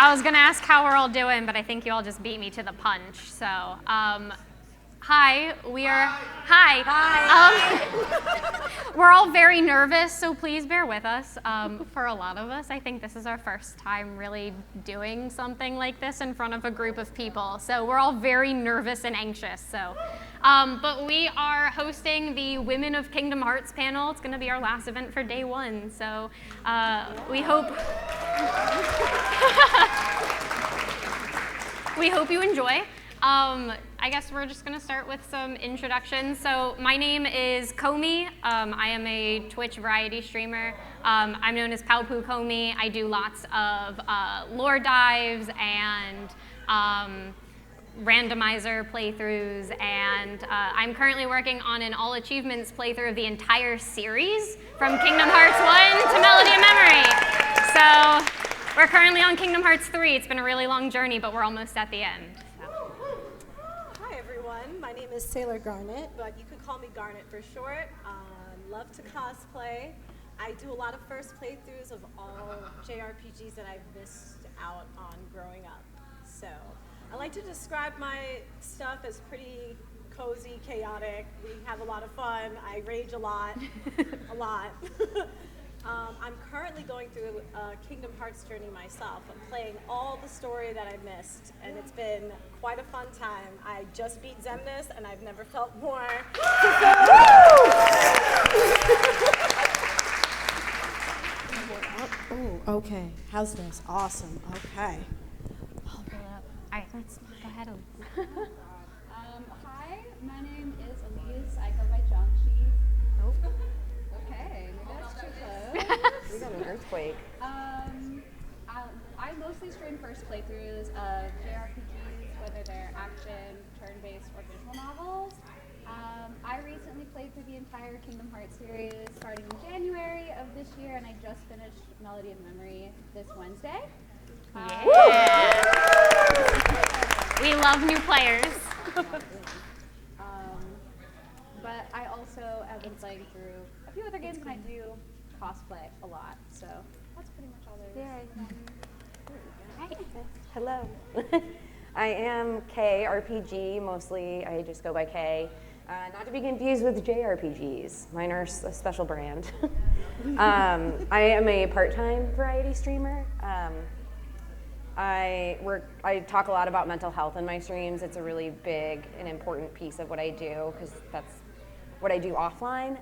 I was going to ask how we're all doing, but I think you all just beat me to the punch. So, hi, we're all very nervous, so please bear with us. For a lot of us, I think this is our first time really doing something like this in front of a group of people. So we're all very nervous and anxious. So, but we are hosting the Women of Kingdom Hearts panel. It's going to be our last event for day one. So we hope we hope you enjoy. I guess we're just going to start with some introductions. So my name is Komi. I am a Twitch variety streamer. I'm known as Paupu Komi. I do lots of lore dives and randomizer playthroughs, and I'm currently working on an all achievements playthrough of the entire series from Kingdom Hearts 1 to Melody of Memory. So we're currently on Kingdom Hearts 3. It's been a really long journey, but we're almost at the end. My name is Sailor Garnet, but you can call me Garnet for short. Love to cosplay. I do a lot of first playthroughs of all JRPGs that I've missed out on growing up. So I like to describe my stuff as pretty cozy, chaotic. We have a lot of fun. I rage a lot, a lot. I'm currently going through a Kingdom Hearts journey myself. I'm playing all the story that I missed, and it's been quite a fun time. I just beat Xemnas, and I've never felt more Oh, okay. How's this? Awesome. Okay. All right, let's go ahead. Hi, my name is Elise. I go by Jiangxi. Nope. Okay, maybe that's too close. We got an earthquake. I mostly stream first playthroughs of JRPGs, whether they're action, turn-based, or visual novels. I recently played through the entire Kingdom Hearts series starting in January of this year, and I just finished Melody of Memory this Wednesday. We love new players. But I also have been playing through a few other games, and I do cosplay a lot, so that's pretty much all there is. Hello. I am KRPG, mostly I just go by K. Not to be confused with JRPGs. Mine are a special brand. I am a part-time variety streamer. I talk a lot about mental health in my streams. It's a really big and important piece of what I do because that's what I do offline.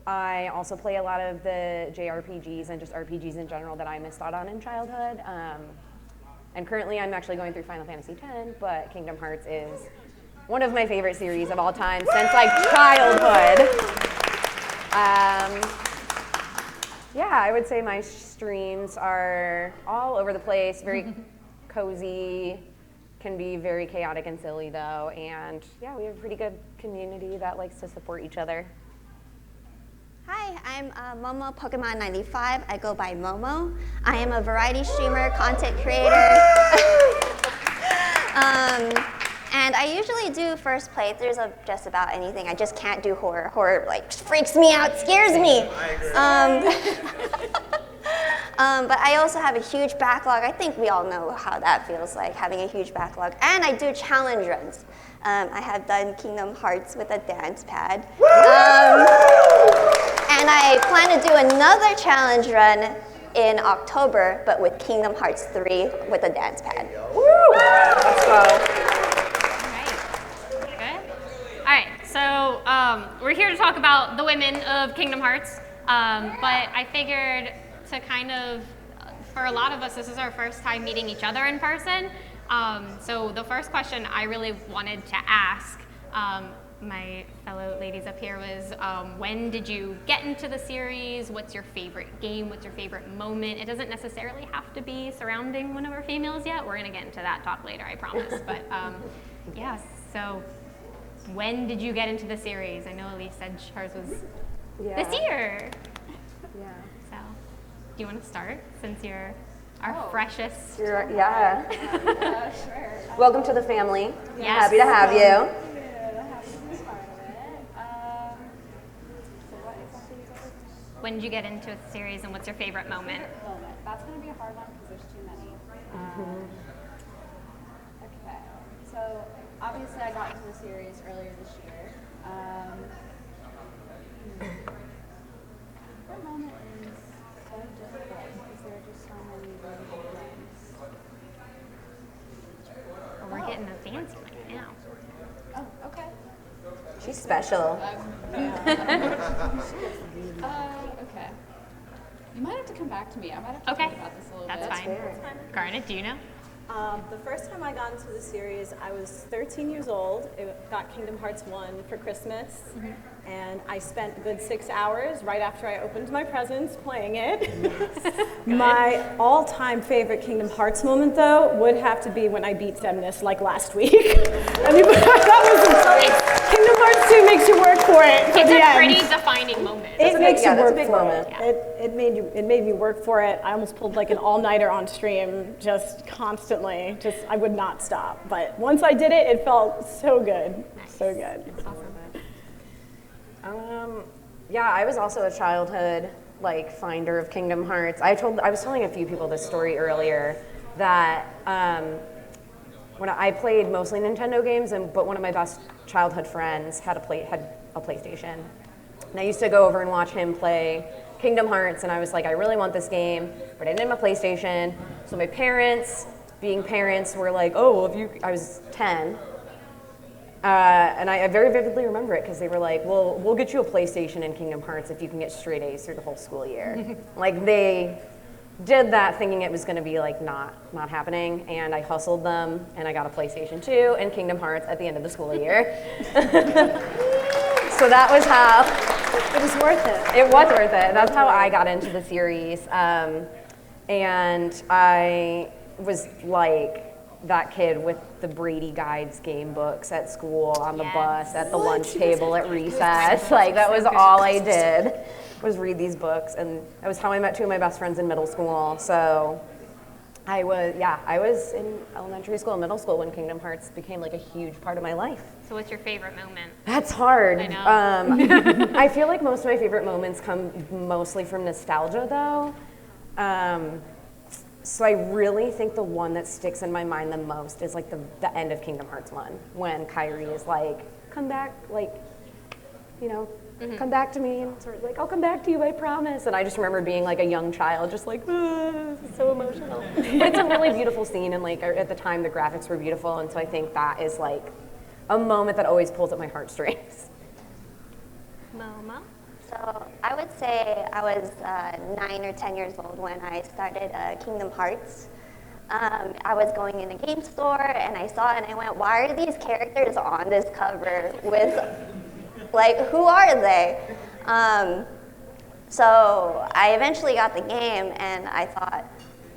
I also play a lot of the JRPGs and just RPGs in general that I missed out on in childhood. And currently I'm actually going through Final Fantasy X, but Kingdom Hearts is one of my favorite series of all time since like childhood. Yeah, I would say my streams are all over the place, very cozy, can be very chaotic and silly though, and yeah, we have a pretty good community that likes to support each other. Hi, I'm Momo Pokemon 95. I go by Momo. I am a variety streamer, content creator. And I usually do first playthroughs of just about anything. I just can't do horror. Horror like freaks me out, scares me. But I also have a huge backlog. I think we all know how that feels like, having a huge backlog. And I do challenge runs. I have done Kingdom Hearts with a dance pad. And I plan to do another challenge run in October, but with Kingdom Hearts 3 with a dance pad. Woo! Let's go. All right, so we're here to talk about the women of Kingdom Hearts, but I figured to kind of, for a lot of us, this is our first time meeting each other in person. So the first question I really wanted to ask my fellow ladies up here was, when did you get into the series? What's your favorite game? What's your favorite moment? It doesn't necessarily have to be surrounding one of our females yet. We're gonna get into that talk later, I promise. But yeah, so when did you get into the series? I know Elise said hers was this year. Yeah. So, do you want to start since you're our freshest? Yeah. Sure. Welcome to the family. Yes. Happy to have you. Happy to be part of it. So what exactly is it? When did you get into the series and what's your favorite moment? That's going to be a hard one because there's too many. Okay, so obviously I got into the series earlier this year. What moment is so difficult because there are just so many really good ones. Well, we're getting a fancy right now. Oh, okay. She's special. Okay. You might have to come back to me. I might have to Okay, think about this a little that's bit. fine. Garnet, do you know? The first time I got into the series, I was 13 years old. It got Kingdom Hearts 1 for Christmas, and I spent a good 6 hours right after I opened my presents playing it. My all-time favorite Kingdom Hearts moment, though, would have to be when I beat Xemnas like last week. I mean, Kingdom Hearts 2 makes you work for it for It's the a end. pretty defining moment. It makes you that's a work big for moment. it. It made me work for it. I almost pulled like an all-nighter on stream, just constantly. I would not stop. But once I did it, it felt so good, so good. That's awesome. Yeah, I was also a childhood finder of Kingdom Hearts. I was telling a few people this story earlier that when I played mostly Nintendo games, but one of my best childhood friends had a PlayStation, and I used to go over and watch him play Kingdom Hearts, and I was like, I really want this game, but I didn't have a PlayStation. So my parents, being parents, were like, oh, well, I was 10. And I very vividly remember it because they were like, well, we'll get you a PlayStation in Kingdom Hearts if you can get straight A's through the whole school year. They did that thinking it was going to be not happening, and I hustled them, and I got a PlayStation 2 and Kingdom Hearts at the end of the school year. So that was how... It was worth it. It was worth it. That's how I got into the series. And I was like that kid with the Brady Guides game books at school, on the bus, at the lunch table, at recess. That was all I did, was read these books. And that was how I met two of my best friends in middle school. So I was in elementary school and middle school when Kingdom Hearts became a huge part of my life. So what's your favorite moment? That's hard. I know. I feel like most of my favorite moments come mostly from nostalgia, though. So I really think the one that sticks in my mind the most is the end of Kingdom Hearts 1, when Kairi is like, come back, come back to me, and sort of I'll come back to you, I promise. And I just remember being a young child, just this is so emotional. But it's a really beautiful scene, and at the time the graphics were beautiful, and so I think that is a moment that always pulls at my heartstrings. Momo? So I would say I was 9 or 10 years old when I started Kingdom Hearts. I was going in a game store and I saw it and I went, why are these characters on this cover with, who are they? So I eventually got the game and I thought,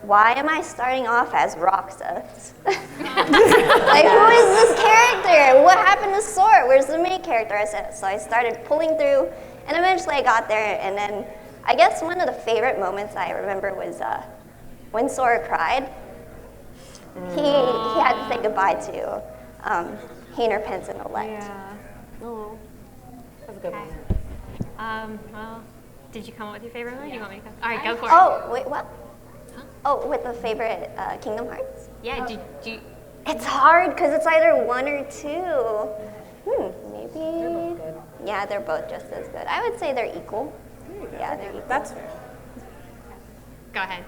why am I starting off as Roxa? Who is this character? What happened to Sora? Where's the main character? So I started pulling through, and eventually I got there, and then I guess one of the favorite moments I remember was when Sora cried. He had to say goodbye to Hayner, Pence, and Elect. Yeah. Oh, that's a good one. Well, did you come up with your favorite one? You want me to go? All right, go for it. Oh, wait, what? Oh, with the favorite Kingdom Hearts? Yeah, do you... It's hard because it's either 1 or 2. Maybe. They're both good. Yeah, they're both just as good. I would say they're equal. Yeah, they're equal. That's fair. Go ahead.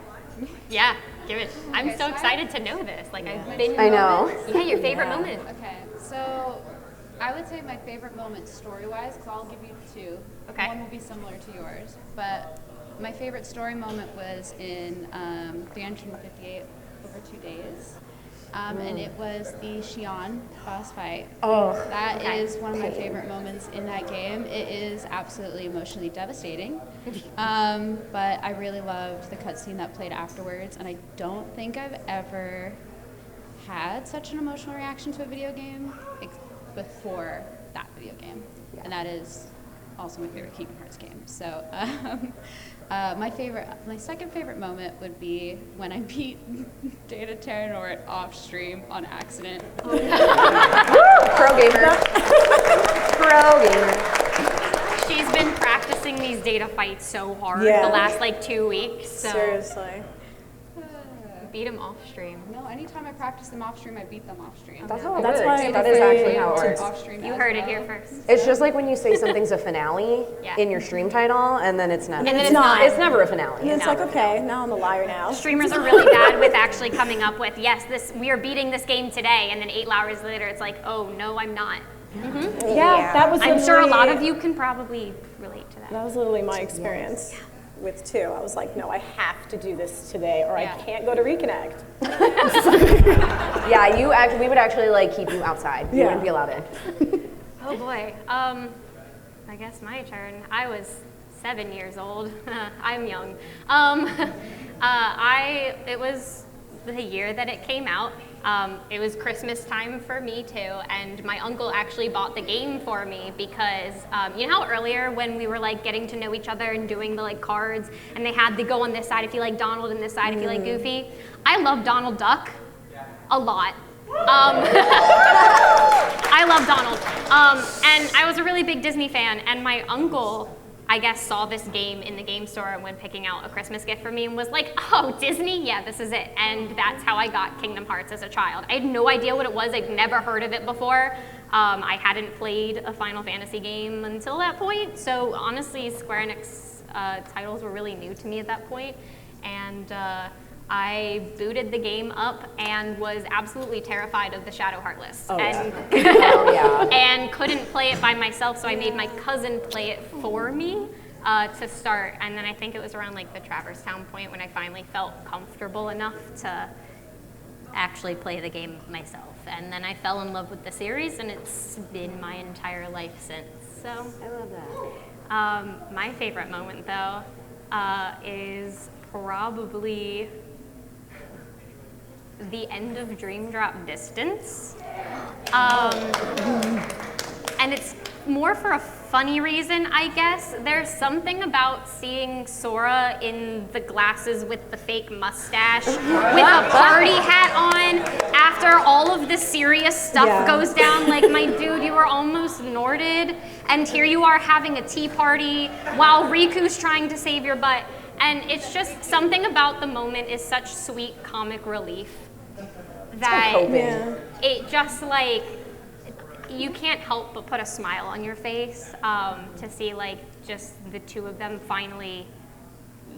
Yeah, give it. I'm so excited to know this. I've been... I know. Yeah, your favorite moment. Okay, so I would say my favorite moment story-wise, because I'll give you 2. Okay. One will be similar to yours, but my favorite story moment was in 358 over 2 days. And it was the Xion boss fight. Oh, That is one of my favorite moments in that game. It is absolutely emotionally devastating. But I really loved the cutscene that played afterwards, and I don't think I've ever had such an emotional reaction to a video game before that video game. And that is also my favorite Kingdom Hearts game. So my second favorite moment would be when I beat Data Terranort off stream on accident. Pro gamer. Pro gamer. She's been practicing these data fights so hard Yeah. the last 2 weeks. So. Seriously. beat them off stream. No, anytime I practice them off stream, I beat them off stream. That's how it That's works. why That is actually how it works. Off stream You as heard it well. here first. It's just like when you say something's a finale Yeah. in your stream title, and then it's not. And then it's not. It's never a finale. And it's like, okay, now I'm a liar now. Streamers are really bad with actually coming up with, yes, we are beating this game today, and then 8 hours later, it's like, oh, no, I'm not. Yeah, that was I'm sure a lot literally- of you can probably relate to that. That was literally my experience with 2. I was like, no, I have to do this today or Yeah. I can't go to Reconnect. Yeah, we would actually like keep you outside. You Yeah. wouldn't be allowed in. Oh boy. I guess my turn. I was 7 years old. I'm young. It was the year that it came out. It was Christmas time for me too, and my uncle actually bought the game for me because you know how earlier when we were like getting to know each other and doing the like cards, and they had to go on this side if you like Donald and this side if you like Goofy. I love Donald Duck a lot. I love Donald. And I was a really big Disney fan, and my uncle, I guess, saw this game in the game store when picking out a Christmas gift for me and was like, oh, Disney? Yeah, this is it. And that's how I got Kingdom Hearts as a child. I had no idea what it was. I'd never heard of it before. I hadn't played a Final Fantasy game until that point. So honestly, Square Enix titles were really new to me at that point. And I booted the game up and was absolutely terrified of the Shadow Heartless. And and couldn't play it by myself, so I made my cousin play it for me to start. And then I think it was around like the Traverse Town point when I finally felt comfortable enough to actually play the game myself. And then I fell in love with the series, and it's been my entire life since. So I love that. my favorite moment though is probably the end of Dream Drop Distance. And it's more for a funny reason, I guess. There's something about seeing Sora in the glasses with the fake mustache, with a party hat on, after all of the serious stuff goes down. Like, my dude, you are almost Norded, and here you are having a tea party while Riku's trying to save your butt. And it's just something about the moment is such sweet comic relief that it just like, you can't help but put a smile on your face to see like just the two of them finally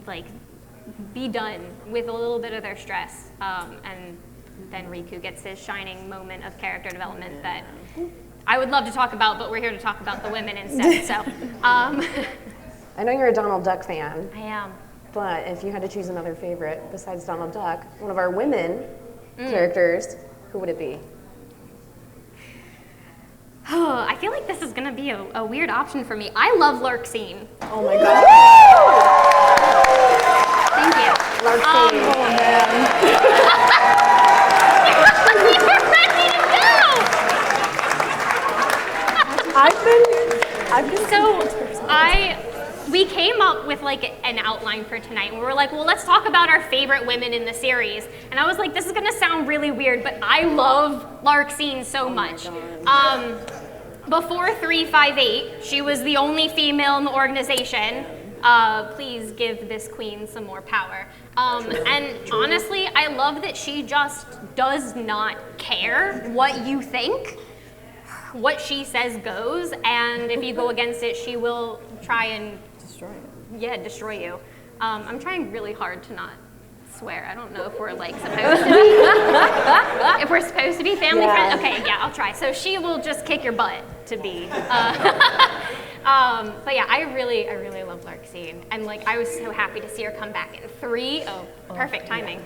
like be done with a little bit of their stress, and then Riku gets his shining moment of character development that I would love to talk about, but we're here to talk about the women instead. So I know you're a Donald Duck fan, I am. but if you had to choose another favorite besides Donald Duck, one of our women characters, who would it be? Oh, I feel like this is gonna be a weird option for me. I love Larxene. Oh my god. Thank you. Larxene. You're ready to go. I've been So we came up with like an outline for tonight. We were like, well, let's talk about our favorite women in the series. And I was like, this is gonna sound really weird, but I love Larxene so much. Before 358, she was the only female in the organization. Please give this queen some more power. And honestly, I love that she just does not care what you think. What she says goes, and if you go against it, she will try and destroy you. I'm trying really hard to not swear. I don't know if we're like supposed to be. If we're supposed to be family friends. Okay, yeah, I'll try. So she will just kick your butt to be. But yeah, I really love Larxene, and like I was so happy to see her come back in 3. Oh, perfect timing.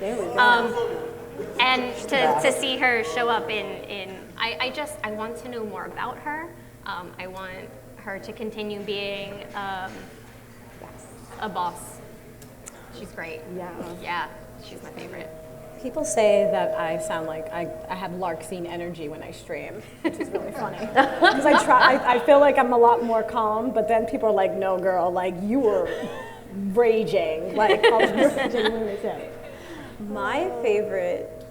And to see her show up I want to know more about her. I want her to continue being a boss. She's great. Yeah, she's my favorite. People say that I sound like I have Larxene energy when I stream, which is really funny. Because I feel like I'm a lot more calm, but then people are like, no girl, like you were raging. Like I was raging when they said. My favorite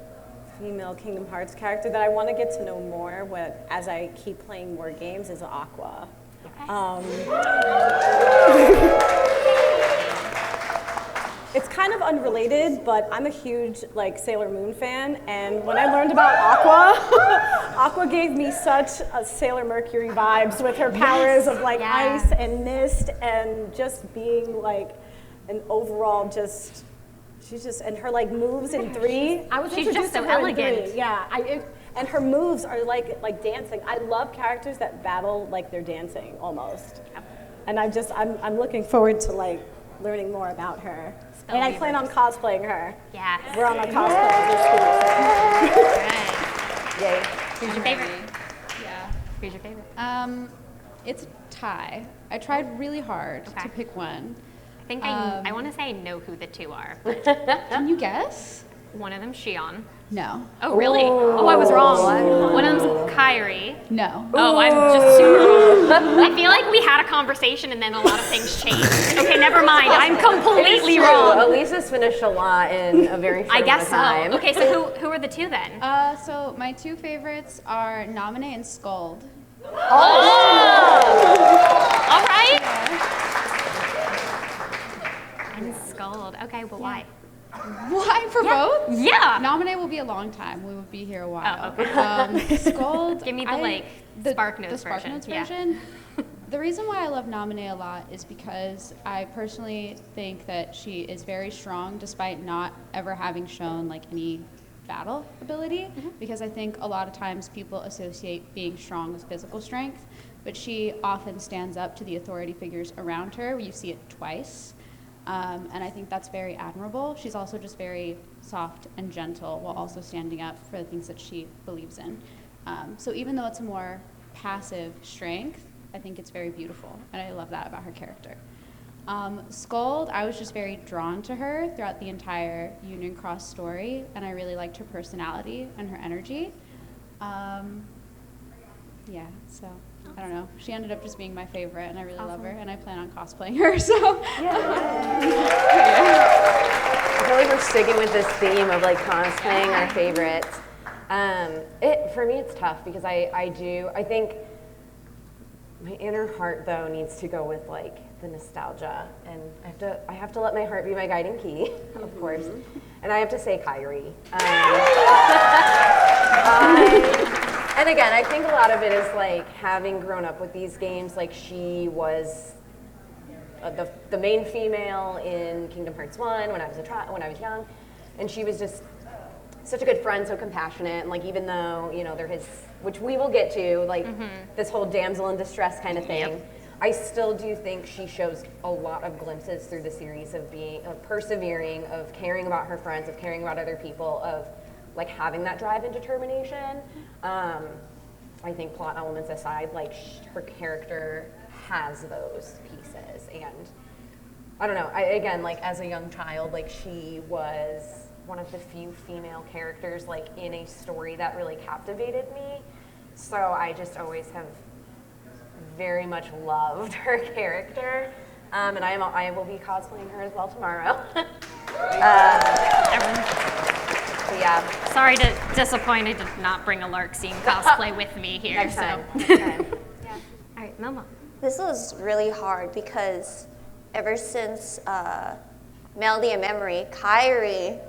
female Kingdom Hearts character that I want to get to know more as I keep playing more games is Aqua. It's kind of unrelated, but I'm a huge like Sailor Moon fan, and when I learned about Aqua, Aqua gave me such a Sailor Mercury vibes with her powers of like ice and mist, and just being like an overall she's just, and her like moves in 3. I was She's introduced just so to her elegant. in 3. Yeah, and her moves are like dancing. I love characters that battle like they're dancing almost. And I'm looking forward to like learning more about her. And I plan on cosplaying her. Yeah. We're on a cosplay this week. Good. Yay. Who's your favorite? Yeah. Who's your favorite? It's a tie. I tried really hard Okay. to pick one. I think I want to say I know who the 2 are, but Can you guess? one of them's Shion. No. Oh, really? Oh, I was wrong. One of them's Kairi. No. Oh, I'm just super wrong. I feel like we had a conversation and then a lot of things changed. Okay, never mind. I'm completely wrong. Elisa's finished a lot in a very short I guess so. amount of time. Okay, so who are the 2 then? So my 2 favorites are Nominee and Scold. All right. And Scold. Okay, but why? Why for both? Yeah. Nominee will be a long time. We would be here a while. Oh, okay. Scold. Give me the Spark Notes the Spark version. Notes Yeah. version. The reason why I love Nominee a lot is because I personally think that she is very strong despite not ever having shown like any battle ability, because I think a lot of times people associate being strong with physical strength, but she often stands up to the authority figures around her. You see it twice. And I think that's very admirable. She's also just very soft and gentle while also standing up for the things that she believes in. So even though it's a more passive strength, I think it's very beautiful, and I love that about her character. Scold, I was just very drawn to her throughout the entire Union Cross story, and I really liked her personality and her energy. Yeah, so I don't know. She ended up just being my favorite, and I really love her, and I plan on cosplaying her, so. I feel like we're sticking with this theme of like cosplaying our favorites. For me, it's tough because I think my inner heart though needs to go with like the nostalgia, and I have to let my heart be my guiding key, of course, and I have to say Kairi. And again, I think a lot of it is like having grown up with these games. Like she was the main female in Kingdom Hearts 1 when I was young, and she was just such a good friend, so compassionate, and like even though there is, which we will get to, like this whole damsel in distress kind of thing. I still do think she shows a lot of glimpses through the series of persevering, of caring about her friends, of caring about other people, of like having that drive and determination. I think plot elements aside, like her character has those pieces, and I don't know. Again, like as a young child, like she was one of the few female characters like in a story that really captivated me. So I just always have very much loved her character, and I will be cosplaying her as well tomorrow. So yeah. Sorry to disappoint. I did not bring a Lark Scene cosplay with me here. Next so. time. Next time. All right, Momo. This was really hard because ever since Melody and Memory, Kairi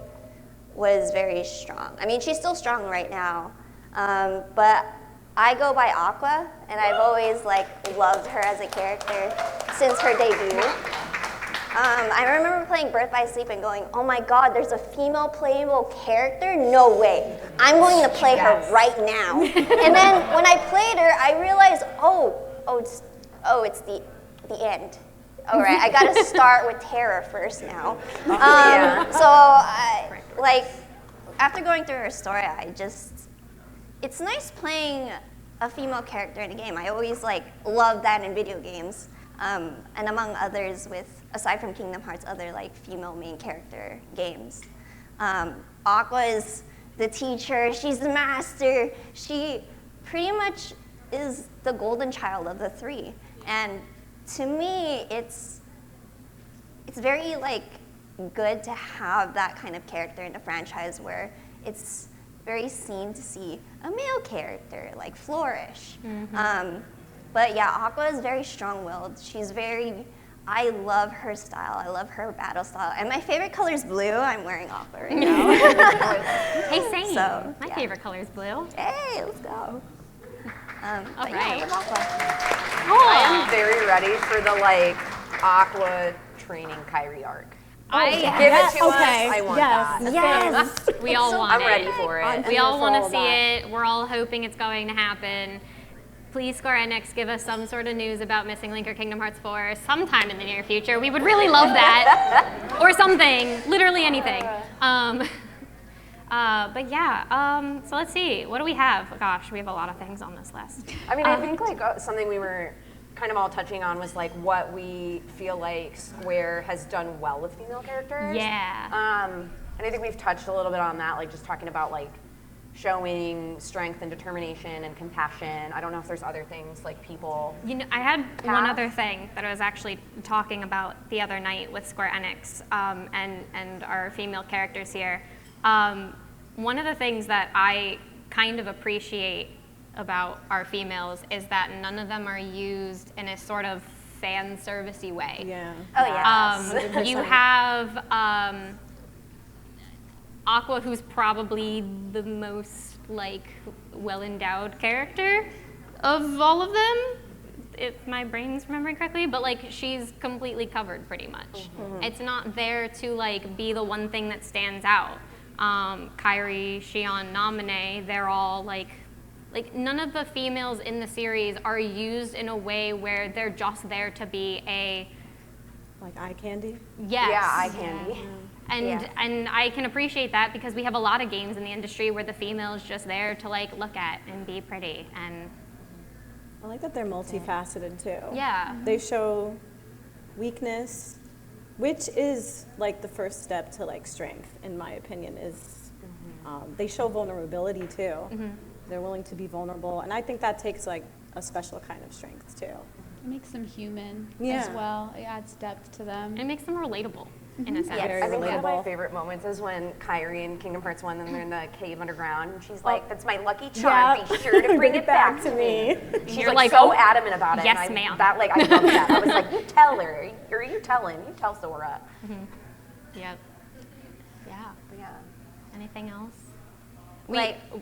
was very strong. I mean, she's still strong right now, but I go by Aqua, and I've always loved her as a character since her debut. I remember playing Birth by Sleep and going, oh my God, there's a female playable character? No way. I'm going to play her right now. And then when I played her, I realized, it's the end. All right, I got to start with Terra first now. After going through her story, it's nice playing a female character in a game. I always love that in video games. And among others aside from Kingdom Hearts, other female main character games. Aqua is the teacher, she's the master. She pretty much is the golden child of the three. And to me, it's very good to have that kind of character in a franchise where it's very seen to see a male character flourish. Mm-hmm. But yeah, Aqua is very strong-willed. She's very I love her style. I love her battle style. And my favorite color is blue. I'm wearing Aqua right now. Hey, same. So, My yeah. favorite color is blue. Hey, let's go. All But yeah, I right. love Aqua. I am very ready for the like Aqua training Kyrie arc. Give it to us. I want that. Yes. We all want I'm it. ready for it. We all for want all to of see that. it. We're all hoping it's going to happen. Please, Square Enix, give us some sort of news about Missing Link or Kingdom Hearts 4 sometime in the near future. We would really love that. Or something. Literally anything. But yeah, so let's see. What do we have? Gosh, we have a lot of things on this list. I mean, I think like something we were kind of all touching on was like what we feel like Square has done well with female characters. Yeah. And I think we've touched a little bit on that, like just talking about like showing strength and determination and compassion. I don't know if there's other things like people. You know, I had one other thing that I was actually talking about the other night with Square Enix and our female characters here. One of the things that I kind of appreciate about our females is that none of them are used in a sort of fan servicey way. Yeah. Oh, yeah. You have Aqua, who's probably the most like well-endowed character of all of them, if my brain's remembering correctly, but like she's completely covered pretty much. It's not there to like be the one thing that stands out. Kairi, Shion, Namine, they're all like none of the females in the series are used in a way where they're just there to be a Like eye candy? yes. Yeah, eye candy. And I can appreciate that because we have a lot of games in the industry where the female is just there to like look at and be pretty and I like that they're multifaceted too. yeah. They show weakness, which is like the first step to like strength, in my opinion, is they show vulnerability too. They're willing to be vulnerable, and I think that takes like a special kind of strength too. It makes them human as Yeah. well. It adds depth to them. It makes them relatable in a sense. Yes. Very I think one of my relatable. favorite moments is when Kyrie in Kingdom Hearts 1 and they're in the cave underground and she's like, that's my lucky charm, be sure to bring it back to me. She's You're like, like, so oh, adamant about it. yes, and ma'am. That like, I love that. I was like, you tell her, or you tell him, you tell Sora. Yep. Yeah. But yeah. Anything else?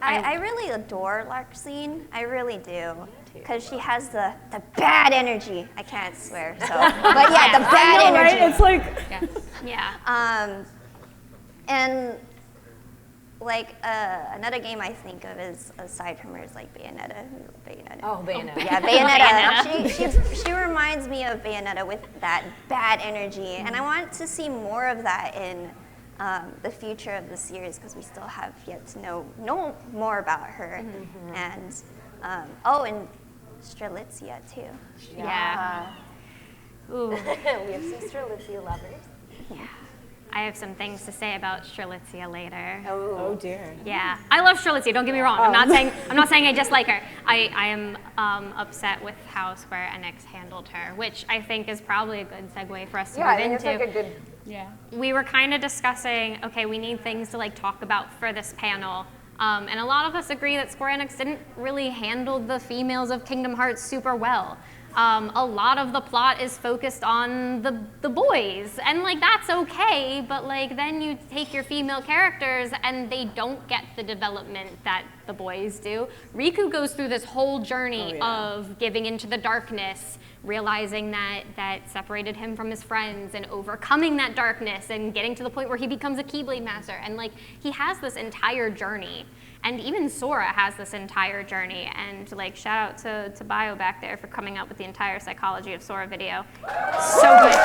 I really adore Larxene. I really do. Because she has the bad energy. I can't swear, so. But yeah, the bad energy. Right? It's like Yeah. And like another game I think of is aside from her is like Bayonetta. Oh, Bayonetta. Yeah, Bayonetta. She reminds me of Bayonetta with that bad energy, and I want to see more of that in the future of the series because we still have yet to know more about her, and and Strelitzia too. Yeah. Ooh. We have Sister Lizzie lovers. I have some things to say about Strelitzia later. oh dear. Yeah, I love Strelitzia. Don't get me wrong. I'm not saying I dislike her. I am upset with how Square Enix handled her, which I think is probably a good segue for us to Yeah, I move think into. it's like a good. Yeah. We were kind of discussing, okay, we need things to like talk about for this panel. And a lot of us agree that Square Enix didn't really handle the females of Kingdom Hearts super well. A lot of the plot is focused on the boys, and like that's okay, but like then you take your female characters and they don't get the development that the boys do. Riku goes through this whole journey of giving into the darkness, realizing that separated him from his friends, and overcoming that darkness and getting to the point where he becomes a Keyblade master. And like he has this entire journey. And even Sora has this entire journey, and like shout out to Bio back there for coming up with the entire Psychology of Sora video. So good.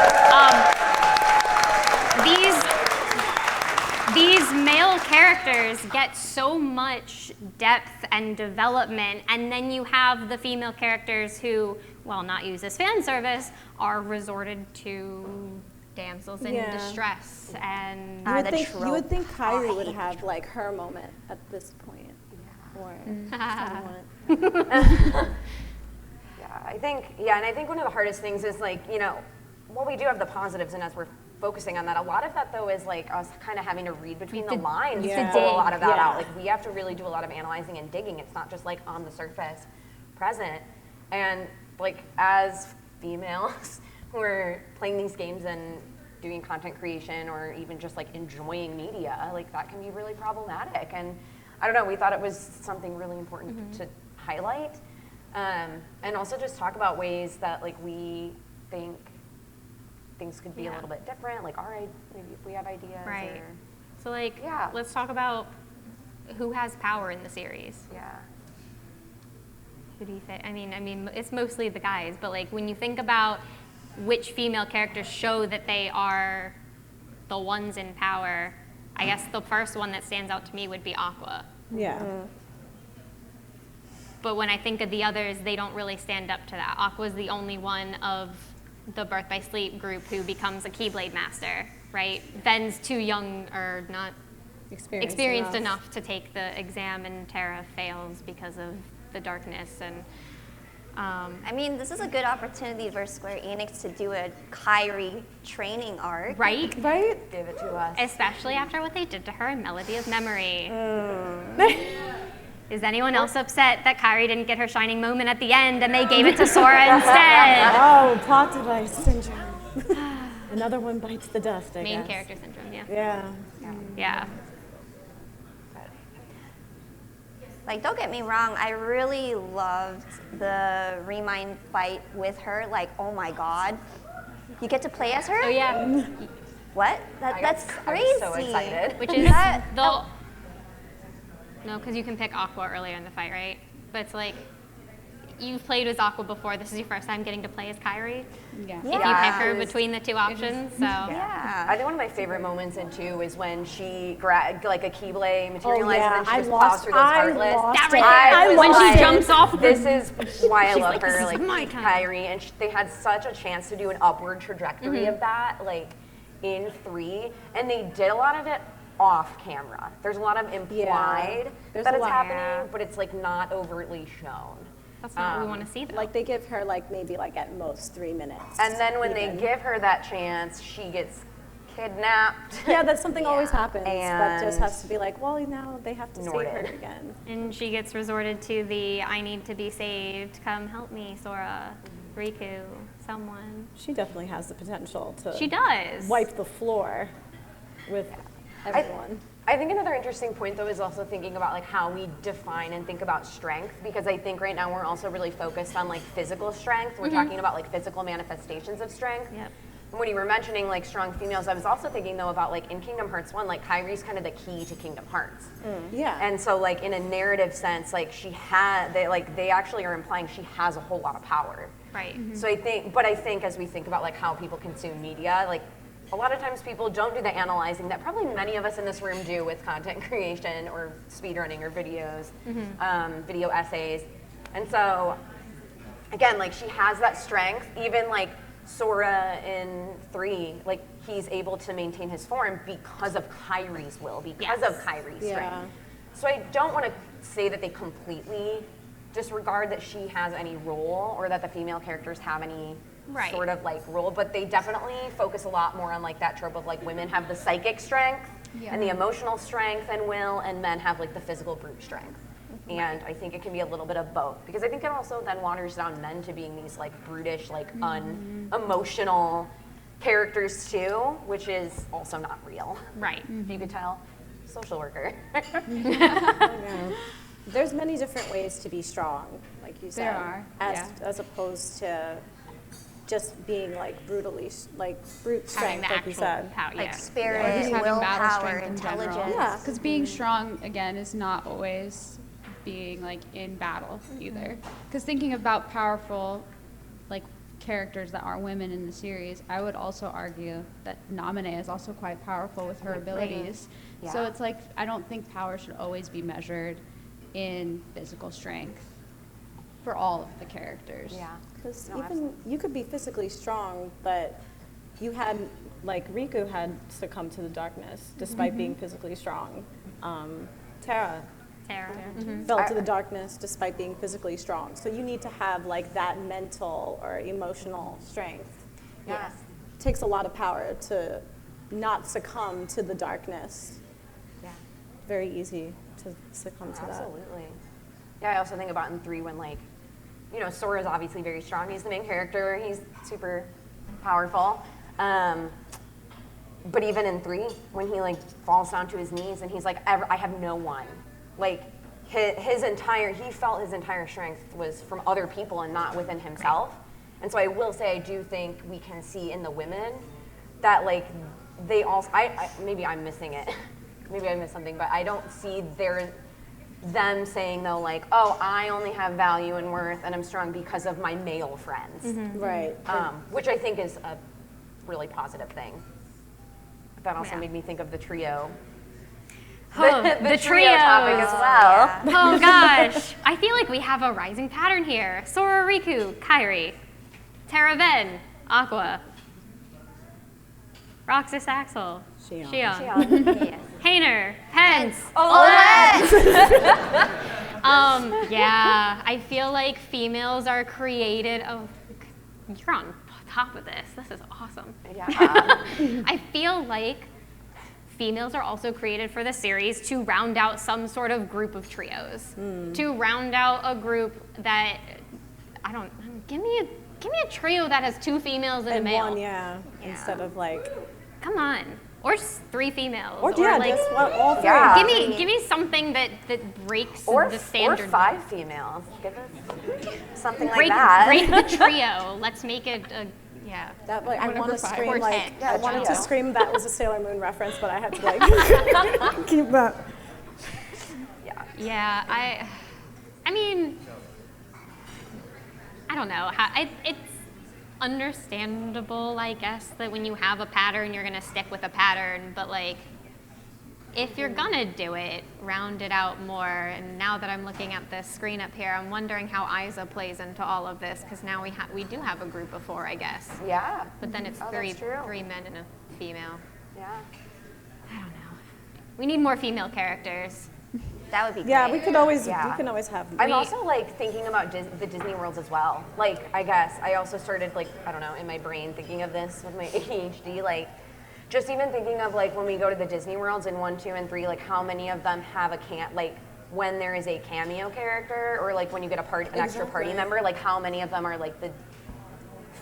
These male characters get so much depth and development, and then you have the female characters who, while not used as fan service, are resorted to damsels in distress and You would think Kyrie would have like her moment at this point, or someone. Yeah, I think, and I think one of the hardest things is like, while we do have the positives, and as we're focusing on that, a lot of that though is like us kind of having to read between the lines to pull a lot of that out. Like we have to really do a lot of analyzing and digging. It's not just like on the surface present. And like as females, who are playing these games and doing content creation or even just like enjoying media, like that can be really problematic. And I don't know, we thought it was something really important to highlight. And also just talk about ways that like we think things could be a little bit different, like maybe if we have ideas. Right. Or, So like, Yeah. let's talk about who has power in the series. yeah. Who do you think? I mean, it's mostly the guys, but like when you think about which female characters show that they are the ones in power, I guess the first one that stands out to me would be Aqua. Yeah. But when I think of the others, they don't really stand up to that. Aqua's the only one of the Birth by Sleep group who becomes a Keyblade master, right? Ven's too young or not experienced enough to take the exam, and Terra fails because of the darkness. And I mean, this is a good opportunity for Square Enix to do a Kairi training arc. right? Right? Give it to us. Especially after what they did to her in Melody of Memory. Is anyone else upset that Kairi didn't get her shining moment at the end and they gave it to Sora instead? Oh, plot device syndrome. Another one bites the dust, I Main guess. character syndrome, yeah. Yeah. Yeah. Like, don't get me wrong, I really loved the Remind fight with her. Like, oh my god. You get to play as her? Oh yeah, What? That's crazy. I was so excited. which is That- no, because you can pick Aqua earlier in the fight, right? But it's like, you've played as Aqua before, this is your first time getting to play as Kairi. Yeah. If you Yeah. pick her between the two options, so. Yeah. I think one of my favorite moments in 2 is when she grabbed like a Keyblade materialized yeah. and then I she just plows lost- through those I heartless. lost That it. right I there, was when like, she jumps off. This is why I love like, her, "This is like my time." Kairi, and they had such a chance to do an upward trajectory of that, like in 3, and they did a lot of it off camera. There's a lot of implied There's that a it's lot. happening, Yeah. but it's like not overtly shown. That's not what we want to see, though. Like they give her like maybe like at most 3 minutes. And then when even. they give her that chance, she gets kidnapped. Yeah, that something always happens, but just And- has to be like, well, now they have to save her Ignored. again. And she gets resorted to the I need to be saved, come help me, Sora, Riku, someone. She definitely has the potential to She does. wipe the floor with everyone. I think another interesting point though is also thinking about like how we define and think about strength, because I think right now we're also really focused on like physical strength. We're talking about like physical manifestations of strength. Yep. And when you were mentioning like strong females, I was also thinking though about like in Kingdom Hearts 1, like Kairi's kind of the key to Kingdom Hearts. Yeah. And so like in a narrative sense, like they actually are implying she has a whole lot of power. Right. So I think as we think about like how people consume media, like a lot of times people don't do the analyzing that probably many of us in this room do with content creation or speedrunning or videos, video essays. And so again, like she has that strength, even like Sora in 3, like he's able to maintain his form because of Kairi's will, because of Kairi's Yeah. strength. So I don't want to say that they completely disregard that she has any role or that the female characters have any Right. sort of like role, but they definitely focus a lot more on like that trope of like women have the psychic strength and the emotional strength and will, and men have like the physical brute strength. And I think it can be a little bit of both, because I think it also then waters down men to being these like brutish, like unemotional characters too, which is also not real. Right. You could tell. Social worker. There's many different ways to be strong, like you said. There are, as opposed to just being like brutally, like brute Having strength, the like you actual said. power. Like Yeah. spirit, Or just having battle willpower, strength in general. intelligence. Yeah. Because being strong, again, is not always being like in battle either. Because thinking about powerful, like characters that are women in the series, I would also argue that Naminé is also quite powerful with her abilities. So Yeah. it's like I don't think power should always be measured in physical strength for all of the characters. Yeah. Because No, even you could be physically strong, but you had, like Riku had succumbed to the darkness despite being physically strong. Terra Terra. fell to the darkness despite being physically strong. So you need to have like that mental or emotional strength. Yes. It takes a lot of power to not succumb to the darkness. Yeah. Very easy to succumb to that. Absolutely. Yeah, I also think about in 3 when like, you know, Sora's obviously very strong. He's the main character. He's super powerful. But even in 3, when he like falls down to his knees and he's like, I have no one. Like he felt his entire strength was from other people and not within himself. And so I will say, I do think we can see in the women that like they also, maybe I'm missing it. Maybe I missed something, but I don't see them saying though like, oh, I only have value and worth and I'm strong because of my male friends. Right. Which I think is a really positive thing. That also made me think of the trio. The trio topic as well. Oh gosh, I feel like we have a rising pattern here. Sora, Riku, Kairi, Terra Ven, Aqua, Roxas, Axel, Xion, Yes. Hayner, Pence, Olette! Yeah, I feel like females are created. Oh, you're on top of this. This is awesome. Yeah. I feel like females are also created for the series to round out some sort of group of trios. To round out a group that, give me a trio that has 2 females and a male. One, instead of like. Come on. Or just 3 females. Or like, just all 3. Yeah. give me something that breaks the standard. Or 5 females. Give us something like break, that. break the trio. Let's make it a, yeah. That like I want to scream Or like 10. I wanted to scream that was a Sailor Moon reference, but I had to like keep that. Yeah, I mean, I don't know. It's understandable, I guess, that when you have a pattern, you're gonna stick with a pattern. But like, if you're gonna do it, round it out more. And now that I'm looking at this screen up here, I'm wondering how Isa plays into all of this, because now we do have a group of 4, I guess. Yeah. But then it's that's true. 3 men and a female. Yeah. I don't know. We need more female characters. That would be great. Yeah, we can always have. I'm also like thinking about the Disney worlds as well. Like, I guess I also started like, I don't know, in my brain thinking of this with my ADHD, like just even thinking of like when we go to the Disney worlds in 1, 2, and 3, like how many of them have like when there is a cameo character or like when you get an extra party member, like how many of them are like the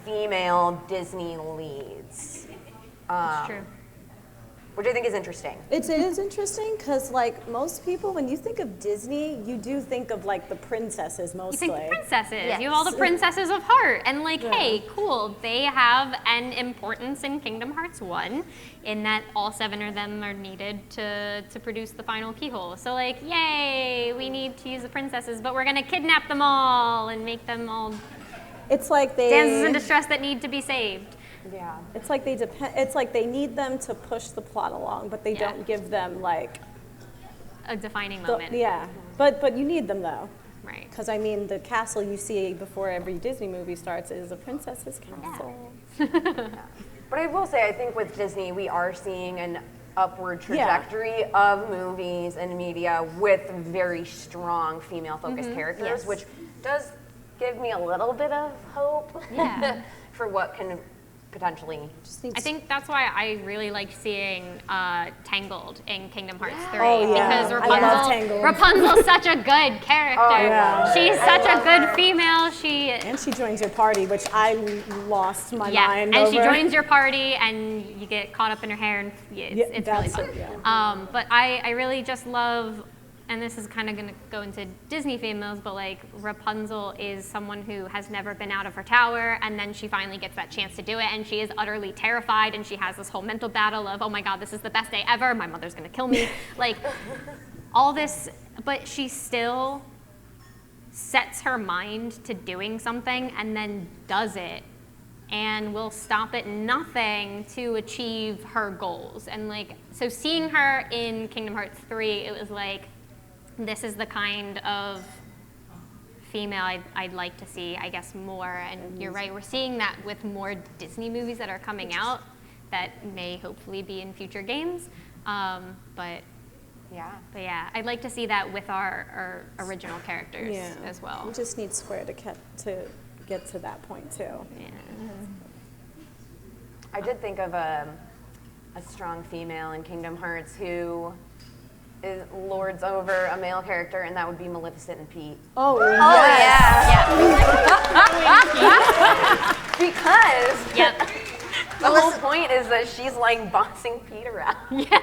female Disney leads. That's true. Which I think is interesting. It is interesting because, like, most people, when you think of Disney, you do think of, like, the princesses You mostly. think princesses. Yes. You have all the princesses of heart. And like, hey, cool. They have an importance in Kingdom Hearts 1 in that all 7 of them are needed to produce the final keyhole. So like, yay, we need to use the princesses, but we're going to kidnap them all and make them all It's like damsels in distress that need to be saved. Yeah. It's like it's like they need them to push the plot along, but they Yeah. don't give them, like, A defining moment. But you need them, though. Right. Because, I mean, the castle you see before every Disney movie starts is a princess's castle. But I will say, I think with Disney, we are seeing an upward trajectory of movies and media with very strong female-focused characters, Yes. which does give me a little bit of hope Yeah. for what can potentially. I think that's why I really like seeing Tangled in Kingdom Hearts 3 Oh, yeah. because I love Tangled. Rapunzel's such a good character. Oh, yeah. She's such a good female. And she joins your party, which I lost my mind and over. she joins your party and you get caught up in her hair and it's really fun. But I really just love, and this is kind of going to go into Disney females, but like Rapunzel is someone who has never been out of her tower, and then she finally gets that chance to do it, and she is utterly terrified, and she has this whole mental battle of, oh my God, this is the best day ever, my mother's going to kill me, like all this, but she still sets her mind to doing something and then does it and will stop at nothing to achieve her goals. And like, so seeing her in Kingdom Hearts 3, it was like, this is the kind of female I'd like to see, I guess, more. And you're right, we're seeing that with more Disney movies that are coming out that may hopefully be in future games. But yeah, I'd like to see that with our original characters as well. We just need Square to get to that point too. Yeah. I did think of a strong female in Kingdom Hearts who lords over a male character, and that would be Maleficent and Pete. Oh, Oh, yeah. Because Yep. the whole point is that she's like bossing Pete around. Yeah.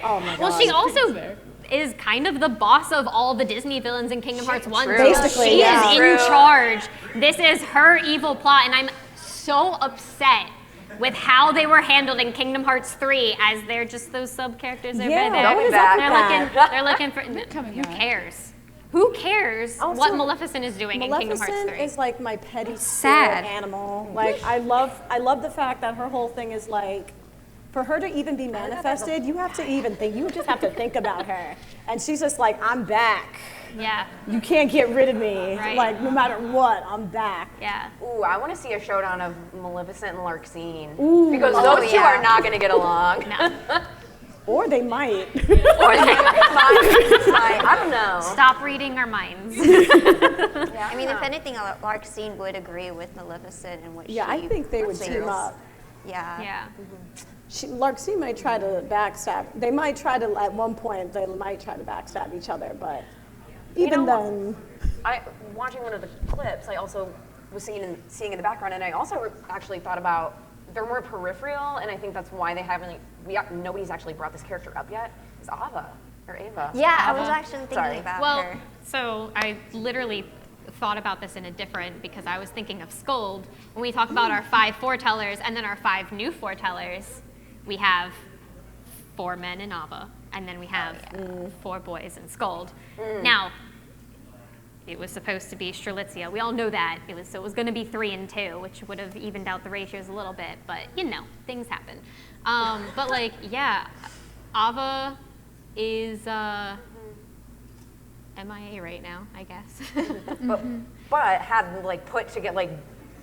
Oh my god. Well, she also is kind of the boss of all the Disney villains in Kingdom Hearts 1. True. Basically, she yeah. is in charge. This is her evil plot, and I'm so upset with how they were handled in Kingdom Hearts 3 as they're just those sub-characters over Yeah, there. what is up with They're looking for, coming who back. cares? Who cares Also, what Maleficent is doing in Kingdom Hearts 3? Maleficent is like my petty Sad. spirit animal. Like I love the fact that her whole thing is like, for her to even be manifested, you have to even think. You just have to think about her, and she's just like, I'm back. Yeah, You can't get rid of me. Right. Like no matter what, I'm back. yeah. Ooh, I want to see a showdown of Maleficent and Larxene. Ooh. Because Oh, those two yeah. are not going to get along. No. Or they might. Or they might. I don't know. Stop reading our minds. Yeah, I mean, if anything, Larxene would agree with Maleficent and what Yeah, she I think they would feels. team up. Yeah. Yeah. Larxene might try to backstab. They might try to, at one point, they might try to backstab each other, but even know, then, Watching one of the clips, I also was seeing in the background, and I also actually thought about they're more peripheral, and I think that's why they haven't. Nobody's actually brought this character up yet. Is Ava or Ava? Yeah, I was Ava. actually thinking Sorry. about Well, her. so I literally thought about this in a different, because I was thinking of Scold. When we talk about our 5 foretellers and then our 5 new foretellers, we have 4 men in Ava, and then we have 4 boys in Scold. Now, it was supposed to be Strelitzia. We all know that. It was going to be 3 and 2, which would have evened out the ratios a little bit, but things happen. But like, yeah, Ava is MIA right now, I guess. but had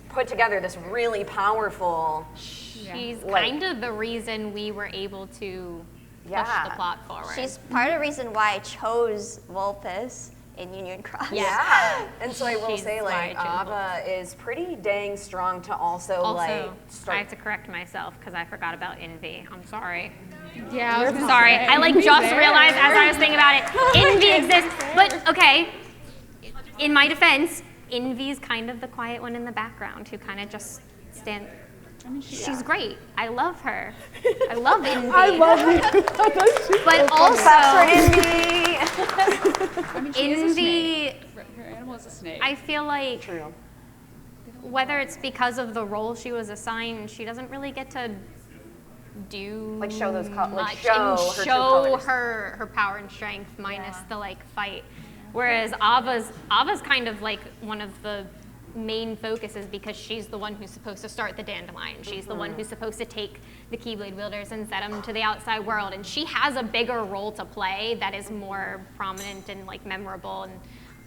put together this really powerful. She's Like- kind of the reason we were able to push Yeah. the plot forward. She's part of the reason why I chose Vulpes in Union Cross. Yeah, and so I will She's say, why I chose Ava is pretty dang strong to also, also, I start. have to correct myself because I forgot about Envy. I'm sorry. Yeah, I was gonna Sorry, say, I Envy's just there. realized as I was thinking about it, Envy exists. But okay, in my defense, Envy's kind of the quiet one in the background who kind of just stand. I mean, She's great. I love her. I love Envy. I love you. But also, I mean, she is a Envy, snake. Her animal is a snake. I feel like True. whether it's because of the role she was assigned, she doesn't really get to do Show those much show and her true show colors. her power and strength minus the fight. Whereas Ava's kind of like one of the main focuses because she's the one who's supposed to start the dandelion. She's the one who's supposed to take the Keyblade wielders and set them to the outside world. And she has a bigger role to play that is more prominent and memorable. And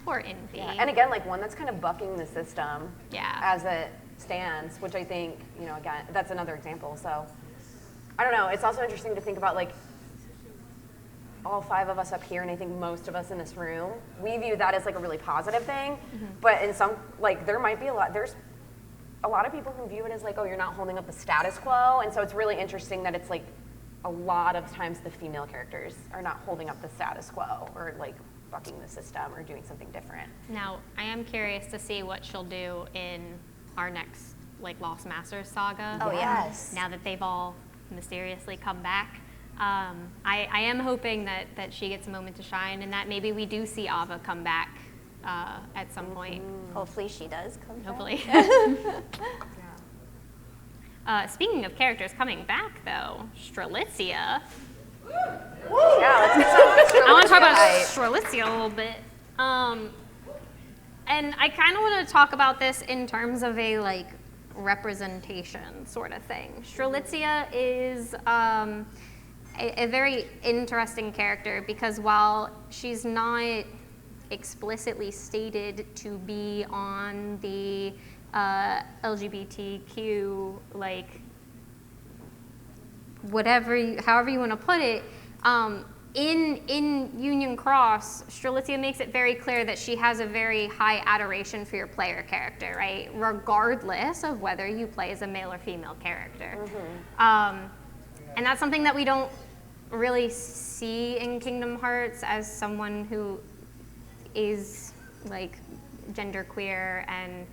poor Envy. Yeah. And again, one that's kind of bucking the system Yeah. as it stands, which I think, again, that's another example. So I don't know. It's also interesting to think about all 5 of us up here, and I think most of us in this room, we view that as a really positive thing. But in some, there might be there's a lot of people who view it as oh, you're not holding up the status quo. And so it's really interesting that it's a lot of times the female characters are not holding up the status quo or bucking the system or doing something different. Now, I am curious to see what she'll do in our next Lost Masters saga. Oh, Yes. Now that they've all mysteriously come back. I am hoping that she gets a moment to shine and that maybe we do see Ava come back at some point, Hopefully she does come back. hopefully. Speaking of characters coming back, though, Strelitzia. Yeah, let's get some I want to talk about Strelitzia. Strelitzia a little bit. And I kind of want to talk about this in terms of a representation sort of thing. Strelitzia is a very interesting character because while she's not explicitly stated to be on the LGBTQ, however you want to put it, in Union Cross, Strelitzia makes it very clear that she has a very high adoration for your player character, right? Regardless of whether you play as a male or female character. And that's something that we don't really see in Kingdom Hearts as someone who is genderqueer and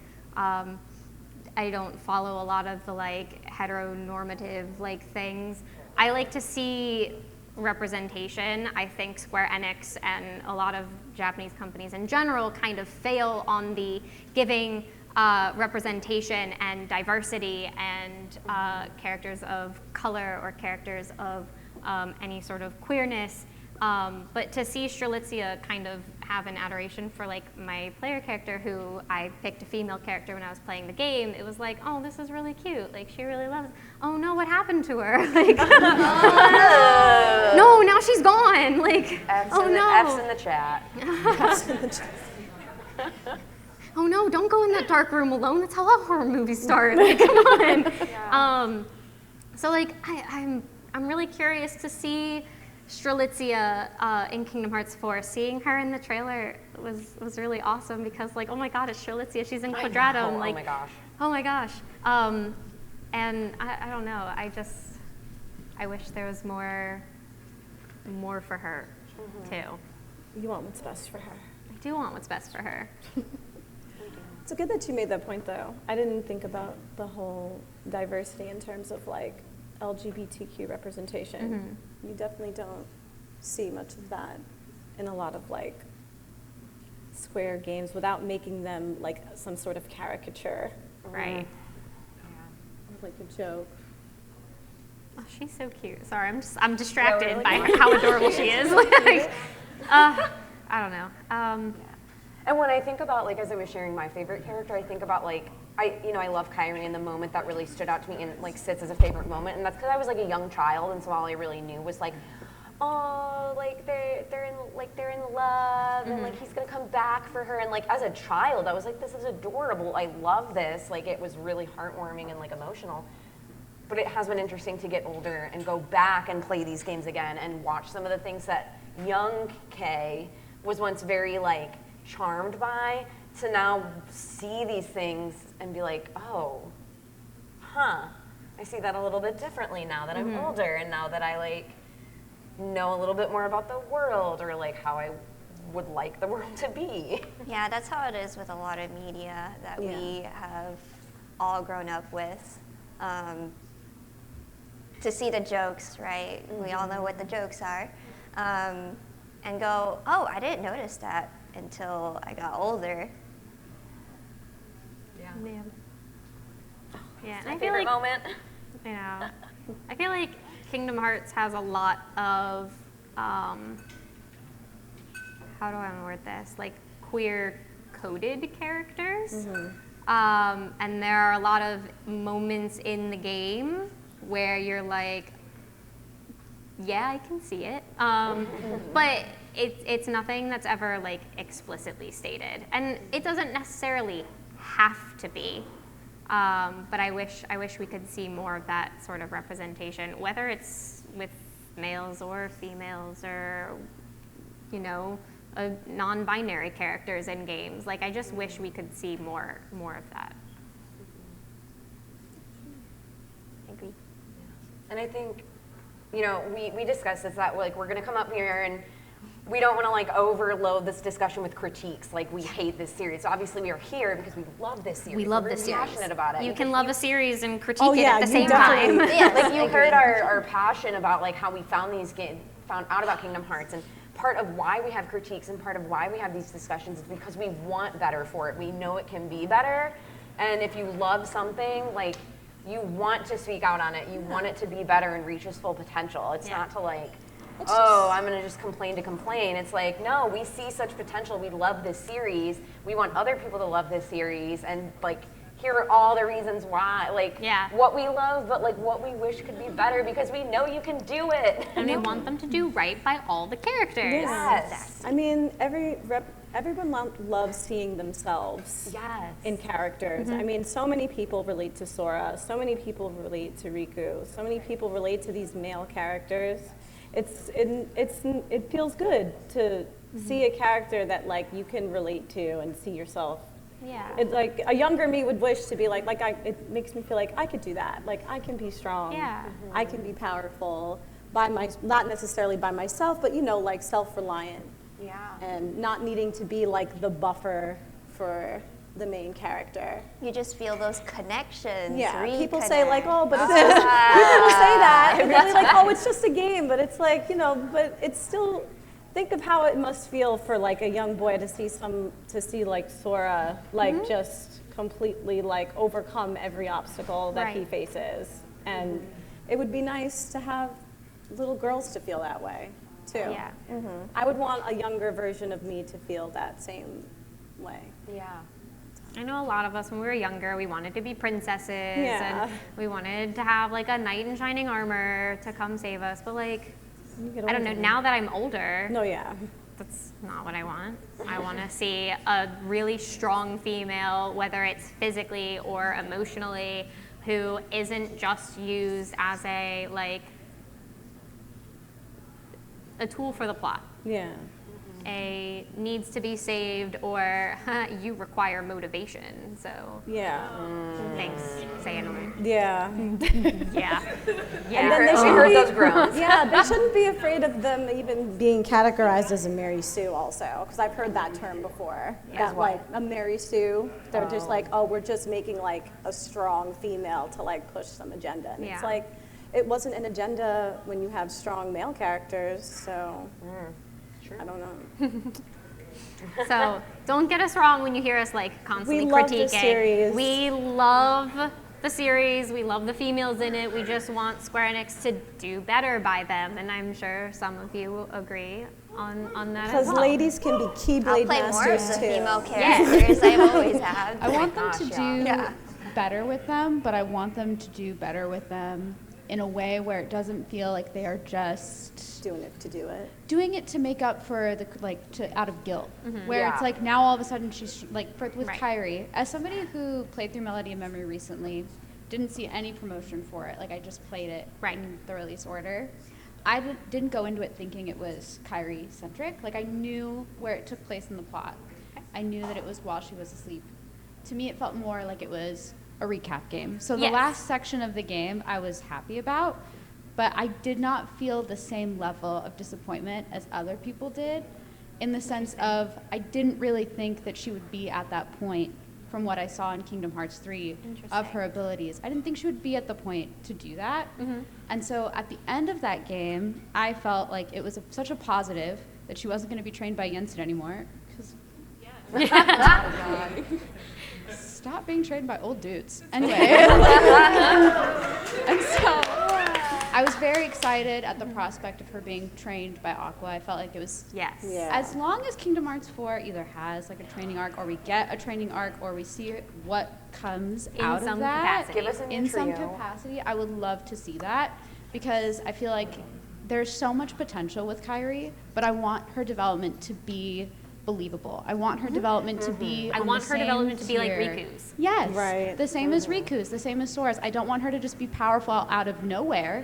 I don't follow a lot of the like heteronormative like things. I like to see representation. I think Square Enix and a lot of Japanese companies in general kind of fail on the giving representation and diversity and characters of color or characters of any sort of queerness. But to see Strelitzia kind of have an adoration for like my player character, who I picked a female character when I was playing the game, it was like, oh, this is really cute. Like, she really loves it. Oh no, what happened to her? Like, no, now she's gone. Like, oh no. F's in the chat. Oh no, don't go in that dark room alone. That's how all horror movies start. Like, come on. Yeah. So like, I'm really curious to see Strelitzia in Kingdom Hearts 4. Seeing her in the trailer was really awesome because like, oh my god, it's Strelitzia. She's in Quadratum. Like, oh my gosh. And I don't know. I wish there was more for her too. You want what's best for her. I do want what's best for her. It's good that you made that point, though. I didn't think about the whole diversity in terms of like LGBTQ representation. You definitely don't see much of that in a lot of like Square games without making them like some sort of caricature. Right. Like a joke. Oh, she's so cute. Sorry, I'm distracted by how adorable she is. Like, I don't know. And when I think about, like, as I was sharing my favorite character, I think about, like, I love Kyrie, and the moment that really stood out to me and, like, sits as a favorite moment, and that's because I was, like, a young child, and so all I really knew was, like, oh, like, they're in love, and, like, he's gonna come back for her, and, like, as a child, I was like, this is adorable, I love this, like, it was really heartwarming and, like, emotional. But it has been interesting to get older and go back and play these games again and watch some of the things that young Kay was once very, like, charmed by, to now see these things and be like, oh, I see that a little bit differently now that I'm older, and now that I like know a little bit more about the world, or like how I would like the world to be. Yeah, that's how it is with a lot of media that we have all grown up with. To see the jokes, right? We all know what the jokes are. And go, oh, I didn't notice that until I got older. Yeah, and My I feel favorite like moment. I feel like Kingdom Hearts has a lot of how do I word this? Like queer coded characters. And there are a lot of moments in the game where you're like, yeah, I can see it. But it's nothing that's ever like explicitly stated. And it doesn't necessarily have to be. But I wish we could see more of that sort of representation, whether it's with males or females or, you know, non-binary characters in games. Like, I just wish we could see more of that. I agree. And I think, you know, we discussed this, that like we're gonna come up here and we don't want to like overload this discussion with critiques. Like, we hate this series. So obviously, we are here because we love this series. We love we're this really series. passionate about it. You can love a series and critique it at the same definitely. time. Yeah, like you heard our passion about like how we found out about Kingdom Hearts, and part of why we have critiques and part of why we have these discussions is because we want better for it. We know it can be better, and if you love something, like, you want to speak out on it. You want it to be better and reach its full potential. It's not to like, I'm gonna just complain to complain. It's like, no, we see such potential. We love this series. We want other people to love this series, and like, here are all the reasons why, like, what we love, but like what we wish could be better, because we know you can do it. And we want them to do right by all the characters. Yes. I mean, everyone loves seeing themselves in characters. I mean, so many people relate to Sora, so many people relate to Riku, so many people relate to these male characters. It feels good to see a character that like you can relate to and see yourself. Yeah. It's like a younger me would wish to be like it makes me feel like I could do that. Like, I can be strong. Yeah. I can be powerful not necessarily by myself, but, you know, like self-reliant. Yeah. And not needing to be like the buffer for the main character. You just feel those connections. Yeah, people say like, reconnect. oh, but it's just, people say that, and they're like, oh, it's just a game, but it's like, you know, but it's still, think of how it must feel for like a young boy to see like Sora, like just completely like overcome every obstacle that he faces. And it would be nice to have little girls to feel that way too. Yeah. I would want a younger version of me to feel that same way. Yeah. I know a lot of us when we were younger, we wanted to be princesses Yeah. and we wanted to have like a knight in shining armor to come save us. But like, I don't know, now that I'm older, No, yeah. that's not what I want. I want to see a really strong female, whether it's physically or emotionally, who isn't just used as a tool for the plot. Yeah. A needs to be saved, or you require motivation. So Yeah. thanks, Xehanort. Yeah. Yeah. And then they We shouldn't heard be, those groans. Yeah, they shouldn't be afraid of them even being categorized as a Mary Sue also, because I've heard that term before. That like a Mary Sue, they're just like, oh, we're just making like a strong female to like push some agenda. And Yeah. it's like, it wasn't an agenda when you have strong male characters, so I don't know. So don't get us wrong when you hear us like constantly We love critiquing. the series. We love the series. We love the females in it. We just want Square Enix to do better by them, and I'm sure some of you will agree on that as Because well. ladies can be I'll Keyblade play more of masters the too. female characters I've always had. I want them to gosh, do yeah. better with them, but I want them to do better with them in a way where it doesn't feel like they are just Doing it to do it. doing it to make up for the out of guilt. Where Yeah. it's like now all of a sudden she's like with Right. Kyrie, as somebody who played through Melody of Memory recently, didn't see any promotion for it. Like I just played it in the release order. I didn't go into it thinking it was Kyrie centric. Like I knew where it took place in the plot. I knew that it was while she was asleep. To me, it felt more like it was a recap game. So the Yes. last section of the game I was happy about, but I did not feel the same level of disappointment as other people did, in the sense of I didn't really think that she would be at that point from what I saw in Kingdom Hearts 3 of her abilities. I didn't think she would be at the point to do that. And so at the end of that game, I felt like it was such a positive that she wasn't going to be trained by Jensen anymore. 'Cause stop being trained by old dudes. Anyway. And so I was very excited at the prospect of her being trained by Aqua. I felt like it was, Yes. Yeah. as long as Kingdom Hearts 4 either has like a training arc, or we get a training arc, or we see what comes In out some of that. capacity. Give us a new In some trio. capacity, I would love to see that, because I feel like there's so much potential with Kyrie, but I want her development to be believable. I want her development to be I on want the her same development to be like tier. Riku's. Yes. Right. The same as Riku's, the same as Sora's. I don't want her to just be powerful out of nowhere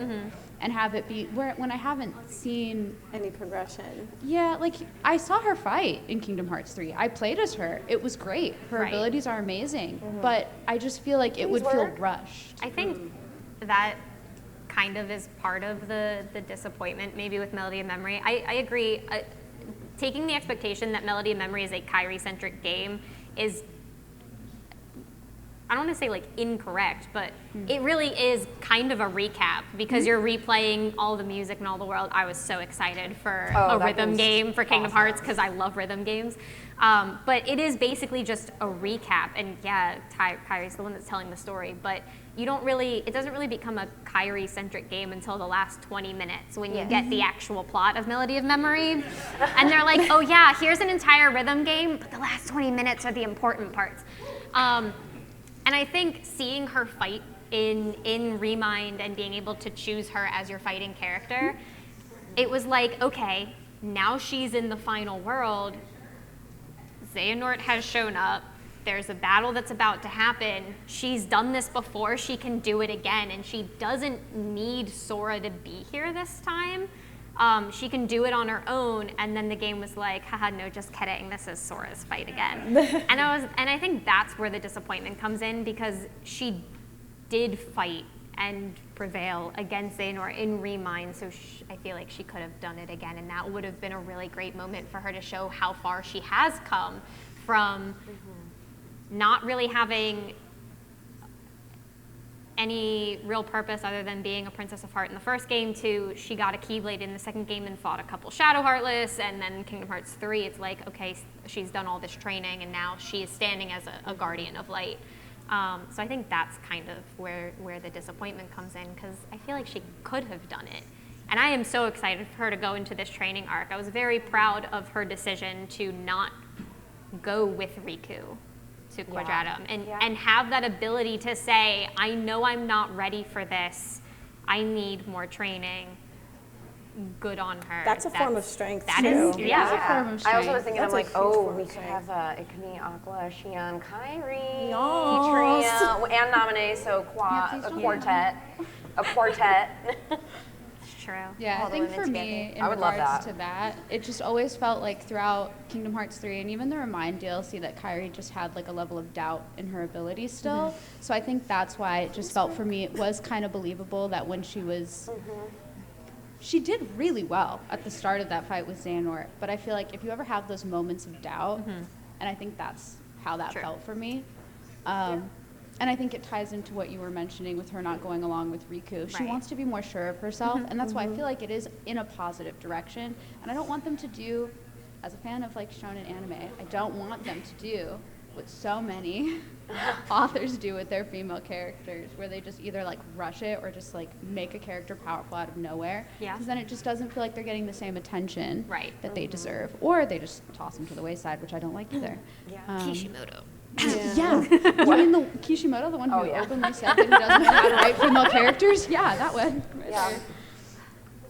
and have it be when I haven't seen. Any progression. Yeah, like I saw her fight in Kingdom Hearts 3. I played as her. It was great. Her Right. abilities are amazing, but I just feel like it would feel rushed. I think that kind of is part of the disappointment maybe with Melody of Memory. I agree. Taking the expectation that Melody of Memory is a Kyrie-centric game is, I don't want to say like incorrect, but it really is kind of a recap because you're replaying all the music and all the world. I was so excited for Oh, a that rhythm game's game for Kingdom awesome. Hearts because I love rhythm games. But it is basically just a recap, and yeah, Kyrie's the one that's telling the story, but it doesn't really become a Kyrie-centric game until the last 20 minutes when you get the actual plot of Melody of Memory. And they're like, oh yeah, here's an entire rhythm game, but the last 20 minutes are the important parts. And I think seeing her fight in Remind and being able to choose her as your fighting character, it was like, okay, now she's in the final world. Xehanort has shown up. There's a battle that's about to happen. She's done this before. She can do it again, and she doesn't need Sora to be here this time. She can do it on her own, and then the game was like, haha, no, just kidding. This is Sora's fight again. and I think that's where the disappointment comes in because she did fight and prevail against Xehanort in Remind, so I feel like she could have done it again, and that would have been a really great moment for her to show how far she has come from not really having any real purpose other than being a Princess of Heart in the first game, to she got a Keyblade in the second game and fought a couple Shadow Heartless, and then Kingdom Hearts 3, it's like, okay, she's done all this training and now she is standing as a guardian of light. So I think that's kind of where the disappointment comes in, because I feel like she could have done it. And I am so excited for her to go into this training arc. I was very proud of her decision to not go with Riku to Quadratum and have that ability to say, I know I'm not ready for this. I need more training. Good on her. That's a form of strength, that too. Is, yeah. It's a form of I also was strength. thinking, That's I'm a like, huge oh, form we of could strength. have, it could be Aqua, Shion, Kairi, Yes. Tria, and Naminé, so please a don't. quartet. A quartet. It's true. Yeah, All I the think women for me, together. in I would love regards that. to that, it just always felt like throughout Kingdom Hearts 3 and even the Remind DLC that Kairi just had like a level of doubt in her abilities still. So I think that's why it just felt for me, it was kind of believable that when she was, she did really well at the start of that fight with Xehanort, but I feel like if you ever have those moments of doubt, and I think that's how that True. felt for me. And I think it ties into what you were mentioning with her not going along with Riku. She Right. wants to be more sure of herself, and that's why I feel like it is in a positive direction. And I don't want them to do, as a fan of like shonen anime, I don't want them to do what so many authors do with their female characters, where they just either like rush it or just like make a character powerful out of nowhere. Yeah. Because then it just doesn't feel like they're getting the same attention Right. that they deserve, or they just toss them to the wayside, which I don't like either. Kishimoto. Yeah. You mean the Kishimoto, the one who openly said that he doesn't know how to write female characters? Yeah, that one. Right there.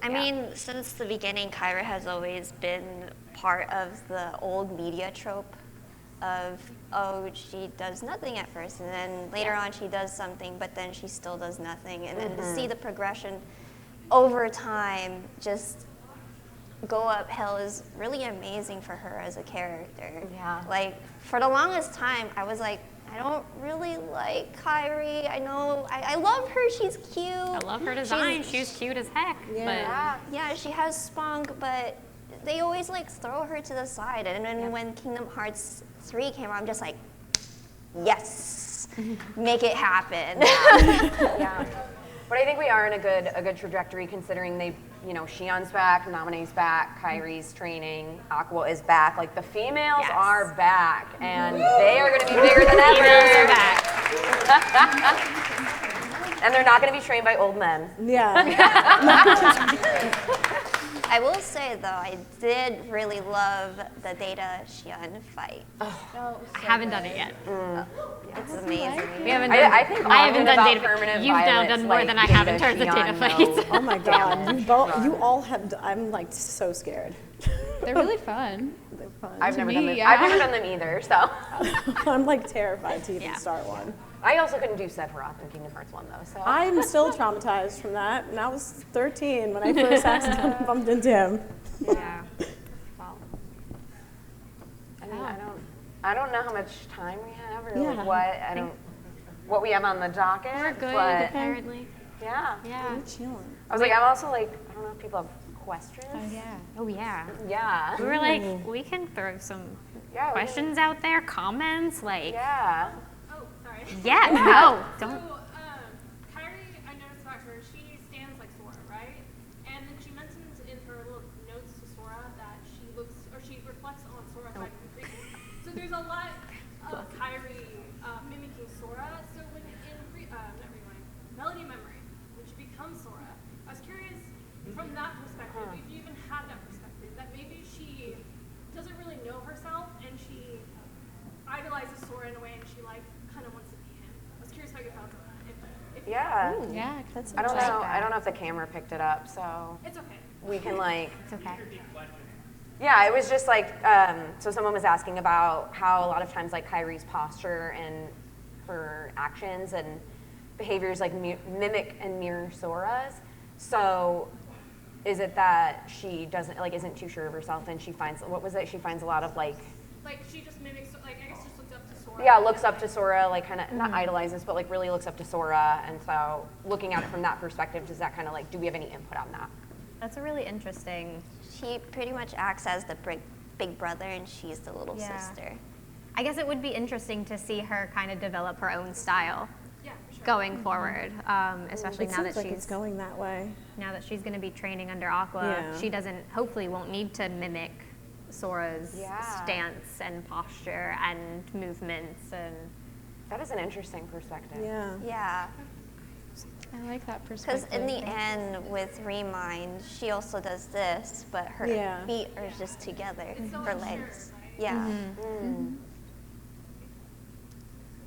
I mean, since the beginning, Kyra has always been part of the old media trope of, oh, she does nothing at first, and then later on she does something, but then she still does nothing. And then to see the progression over time just go uphill is really amazing for her as a character. Yeah. Like, for the longest time, I was like, I don't really like Kyrie. I know, I love her, she's cute. I love her design. She's cute as heck. Yeah, she has spunk, but they always like throw her to the side. And then when Kingdom Hearts 3 came out, I'm just like, yes, make it happen. Yeah. But I think we are in a good trajectory, considering they, Shion's back, Naminé's back, Kairi's training, Aqua is back. Like, the females are back, and they are going to be bigger than ever. Females are back. And they're not going to be trained by old men. Yeah. I will say though, I did really love the Data Xion fight. I haven't done it yet. It's amazing. We haven't I done, think I haven't often done about data. permanent You've now violence, done more like, than I have in Data, terms of data Xion, fights. Oh my God. You all have, I'm like so scared. They're really fun. They're fun. I've never done me, them. yeah. I've never done them either, so. I'm like terrified to even Yeah. start one. I also couldn't do Sephiroth in Kingdom Hearts 1, though, so. I'm still traumatized from that, and I was 13 when I first accidentally bumped into him. Yeah. Well, I mean, I don't know how much time we have, or Yeah. like what we have on the docket. we're good, But apparently. yeah. Yeah. I'm chilling. I was like, I'm also like, I don't know if people have questions. Oh, yeah. Yeah. We were like, we can throw some Yeah. we- questions out there, comments, like, Yeah. Oh, sorry. yeah, no, don't. So, Kyrie, I noticed about her, she stands like Sora, right? And then she mentions in her little notes to Sora that she reflects on Sora by Riku. So there's a lot of Kyrie mimicking Sora. So when Melody Memory, when she becomes Sora, I was curious from that perspective, if you even had that perspective, that maybe she doesn't really know herself and she idolizes Sora in a way and she kind of wants to be him. I was curious how you felt about that. If Yeah. Yeah, that's I don't know. I don't know if the camera picked it up, so it's okay. we can like. It's okay. Yeah, it was just like, so someone was asking about how a lot of times like Kyrie's posture and her actions and behaviors like mimic and mirror Sora's. So is it that she isn't too sure of herself and she finds, what was it? She finds a lot of like She just mimics, I guess just looks up to Sora. yeah, looks up to Sora, like kind of not idolizes, but like really looks up to Sora. And so looking at it from that perspective, does that kind of like, do we have any input on that? That's a really interesting. She pretty much acts as the big brother and she's the little Yeah. sister. I guess it would be interesting to see her kind of develop her own style Yeah, for sure. going forward, especially It now seems that like it's going that way. going to be training under Aqua. Yeah. She hopefully won't need to mimic Sora's stance and posture and movements and. That is an interesting perspective. Yeah. Yeah. I like that Because perspective. in the end, with Remind, she also does this, but her Yeah. feet are just together, so her unsure, legs. right? Yeah.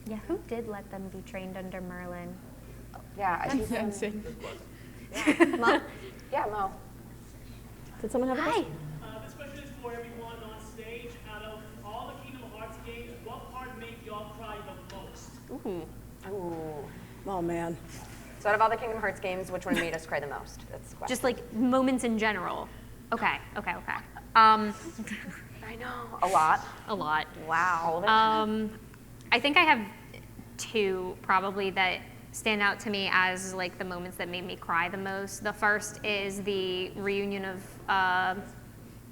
Yeah, who did let them be trained under Merlin? Yeah, she's Mom? yeah, Mo. Did someone have a question? This question is for everyone on stage. Out of all the Kingdom Hearts games, what part made y'all cry the most? Ooh. Oh man. So out of all the Kingdom Hearts games, which one made us cry the most? That's the question. Just like moments in general. Okay. I know. A lot. A lot. Wow. All of it. I think I have two probably that stand out to me as like the moments that made me cry the most. The first is the reunion of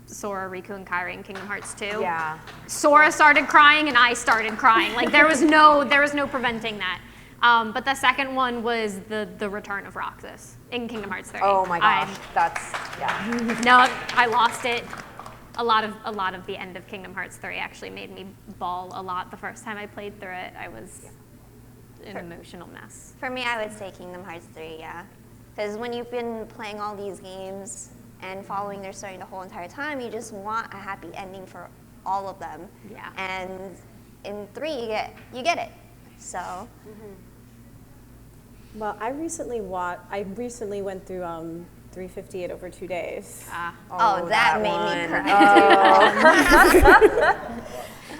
Sora, Riku, and Kairi in Kingdom Hearts 2. Yeah. Sora started crying and I started crying. Like there was no preventing that. But the second one was the return of Roxas in Kingdom Hearts 3. Oh my gosh. That's, yeah. No, I lost it. A lot of the end of Kingdom Hearts 3 actually made me bawl a lot the first time I played through it. I was an emotional mess. For me, I would say Kingdom Hearts 3, yeah. Because when you've been playing all these games and following their story the whole entire time, you just want a happy ending for all of them. Yeah. And in 3, you get it. So. Well, I recently went through 358 over 2 days. Oh, that made me cry.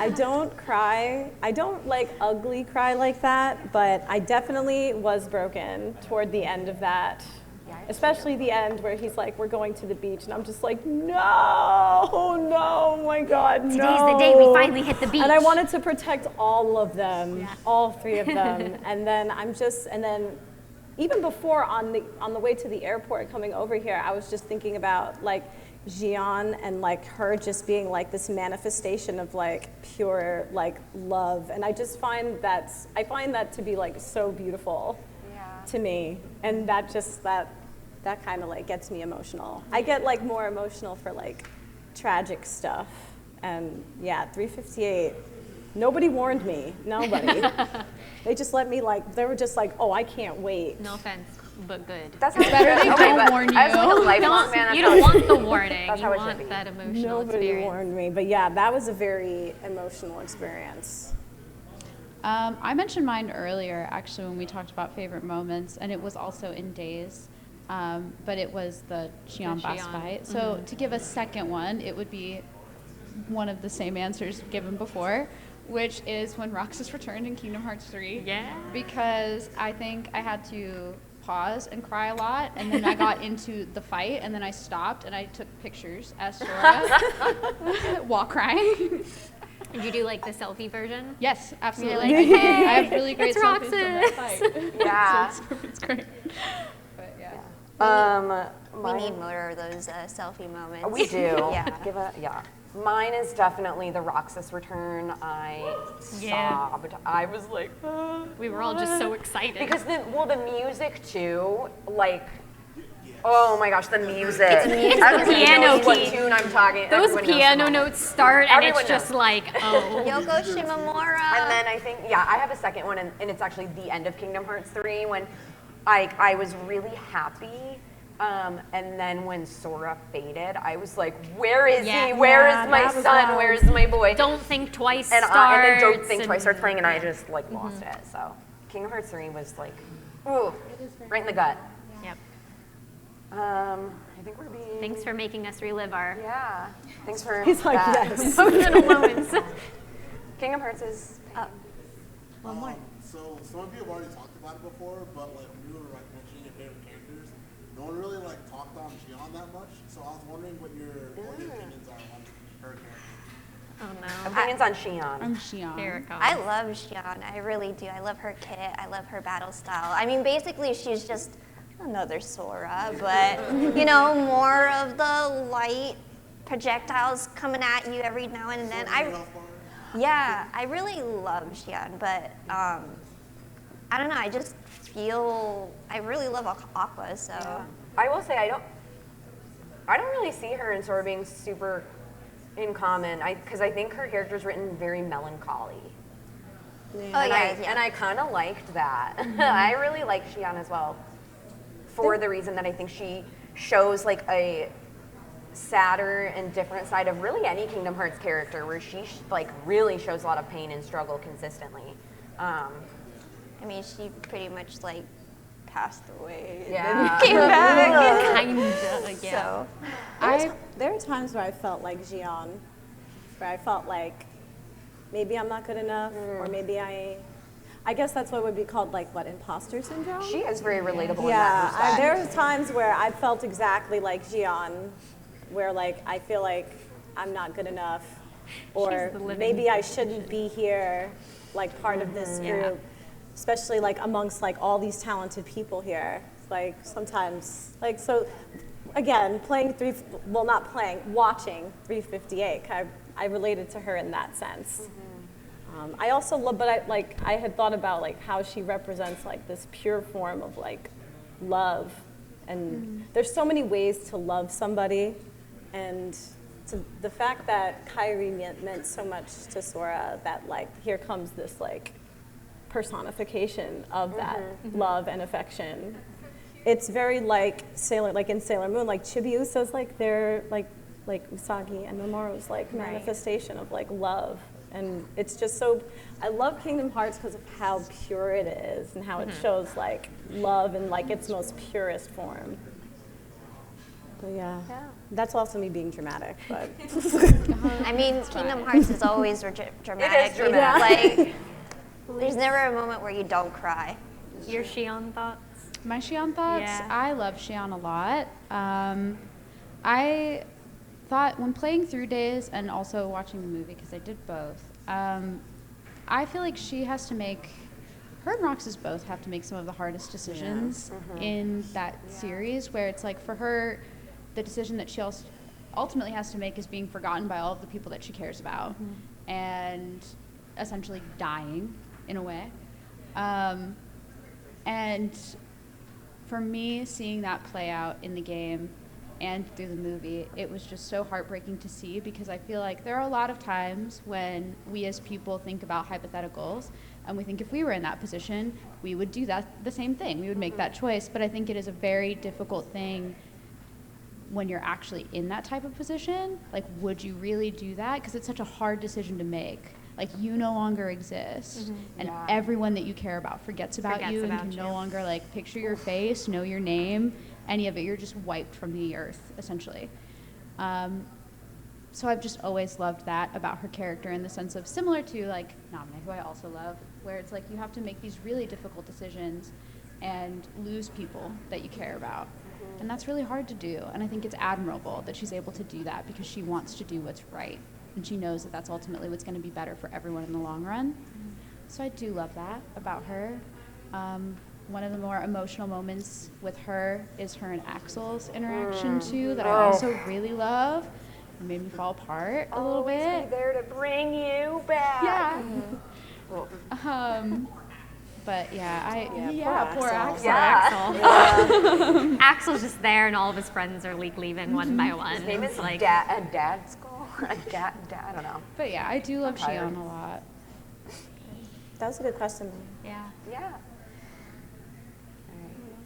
I don't cry. I don't like ugly cry like that, but I definitely was broken toward the end of that. Especially the end where he's like, we're going to the beach, and I'm just like, no, oh my God, no. Today's the day we finally hit the beach. And I wanted to protect all of them, all 3 of them, and then even before on the way to the airport coming over here, I was just thinking about like Xion and like her just being like this manifestation of like pure like love, and I just find that to be like so beautiful to me, and that kind of like gets me emotional. I get like more emotional for like tragic stuff, and yeah, 358. Nobody warned me. Nobody. They just let me like. They were just like, oh, I can't wait. No offense, but good. That's how better they okay, don't but warn as like a you. lifelong fan, You don't want the warning. That's you how it should want be. that emotional Nobody experience. warned me, but yeah, that was a very emotional experience. I mentioned mine earlier, actually, when we talked about favorite moments, and it was also in Days, but it was the Xion boss Xion. fight. So to give a second one, it would be one of the same answers given before, which is when Roxas returned in Kingdom Hearts 3. Yeah. Because I think I had to pause and cry a lot, and then I got into the fight, and then I stopped, and I took pictures as Sora while crying. Did you do like the selfie version? Yes, absolutely. You're like, I hey, have really great it's selfies from that Roxas. fight. Yeah. It's great. But yeah. We need more of those selfie moments. We do. Yeah. Mine is definitely the Roxas return. I sobbed. I was like, We were all just so excited. because the music too, like, oh my gosh, the music. Everybody piano knows what key. tune I'm talking. Those Everyone knows piano the moment. notes start, and Everyone it's just knows. like, oh. Yoko Shimomura. And then I think, I have a second one, and it's actually the end of Kingdom Hearts 3 when I was really happy. And then when Sora faded, I was like, where is he? Where is my that was son? loud. Where's my boy? Don't Think Twice and starts. then Don't Think Twice starts playing, and I just like lost it. So Kingdom Hearts 3 was like, ooh, right in the gut. Yep. I think we're being. Thanks for making us relive our Thanks for. He's like, that. yes. emotional moments. Kingdom Hearts is. One more. So some of you have already talked about it before, but like when you were like mentioning your favorite characters, no one really like talked on Xion that much. So I was wondering what your opinions are on her character. Oh no. Opinions on Xion. I'm Xion. Here it comes. I love Xion. I really do. I love her kit. I love her battle style. I mean, basically, she's just another Sora, but more of the light projectiles coming at you every now and then. Yeah, I really love Xian, but I don't know. I just feel I really love Aqua, so. Yeah. I will say I don't really see her in Sora being super in common. Because I think her character's written very melancholy. Oh And yeah. I kind of liked that. I really like Xian as well, for the reason that I think she shows like a sadder and different side of really any Kingdom Hearts character, where she like really shows a lot of pain and struggle consistently. I mean, she pretty much like passed away and Yeah. then came back. Kinda, yeah. So, There are times where I felt like Xian, where I felt like maybe I'm not good enough, or maybe I guess that's what would be called like what, imposter syndrome? She is very relatable in that Yeah, respect. there are times where I felt exactly like Xian, where like I feel like I'm not good enough, or the living maybe I shouldn't be here, like part of this group, especially like amongst like all these talented people here. Like sometimes, like so, again, watching 358, I related to her in that sense. I also love, but I had thought about like how she represents like this pure form of like love, and there's so many ways to love somebody, and the fact that Kairi meant so much to Sora, that like here comes this like personification of that love and affection. It's very like in Sailor Moon, like Chibiusa's like they're like Usagi, and Mamoru's like manifestation of like love. And it's just so, I love Kingdom Hearts because of how pure it is and how it shows like love in like its most purest form. But yeah, that's also me being dramatic, but. I mean, Kingdom Hearts is always dramatic. It is dramatic. Like, there's never a moment where you don't cry. Your Xion thoughts? My Xion thoughts? Yeah. I love Xion a lot. I thought when playing through Days and also watching the movie, because I did both, I feel like she has to make, her and Roxas both have to make some of the hardest decisions in that series, where it's like for her, the decision that she ultimately has to make is being forgotten by all of the people that she cares about and essentially dying in a way. And for me, seeing that play out in the game and through the movie, it was just so heartbreaking to see, because I feel like there are a lot of times when we as people think about hypotheticals and we think if we were in that position, we would do the same thing. We would make that choice. But I think it is a very difficult thing when you're actually in that type of position. Like, would you really do that? Because it's such a hard decision to make. Like, you no longer exist, and everyone that you care about forgets about you and can no longer like picture your face, know your name, any of it. You're just wiped from the earth, essentially. So I've just always loved that about her character, in the sense of similar to like Namine, who I also love, where it's like you have to make these really difficult decisions and lose people that you care about. And that's really hard to do. And I think it's admirable that she's able to do that, because she wants to do what's right. And she knows that that's ultimately what's going to be better for everyone in the long run. So I do love that about her. One of the more emotional moments with her is her and Axel's interaction too, that I also really love. It made me fall apart a little bit. Always be there to bring you back. Yeah. But yeah, poor Axel. Axel. Axel's just there, and all of his friends are leaving one by one. His name is like Dad Skull. I don't know. But yeah, I do love Xion a lot. That was a good question. Yeah. Yeah.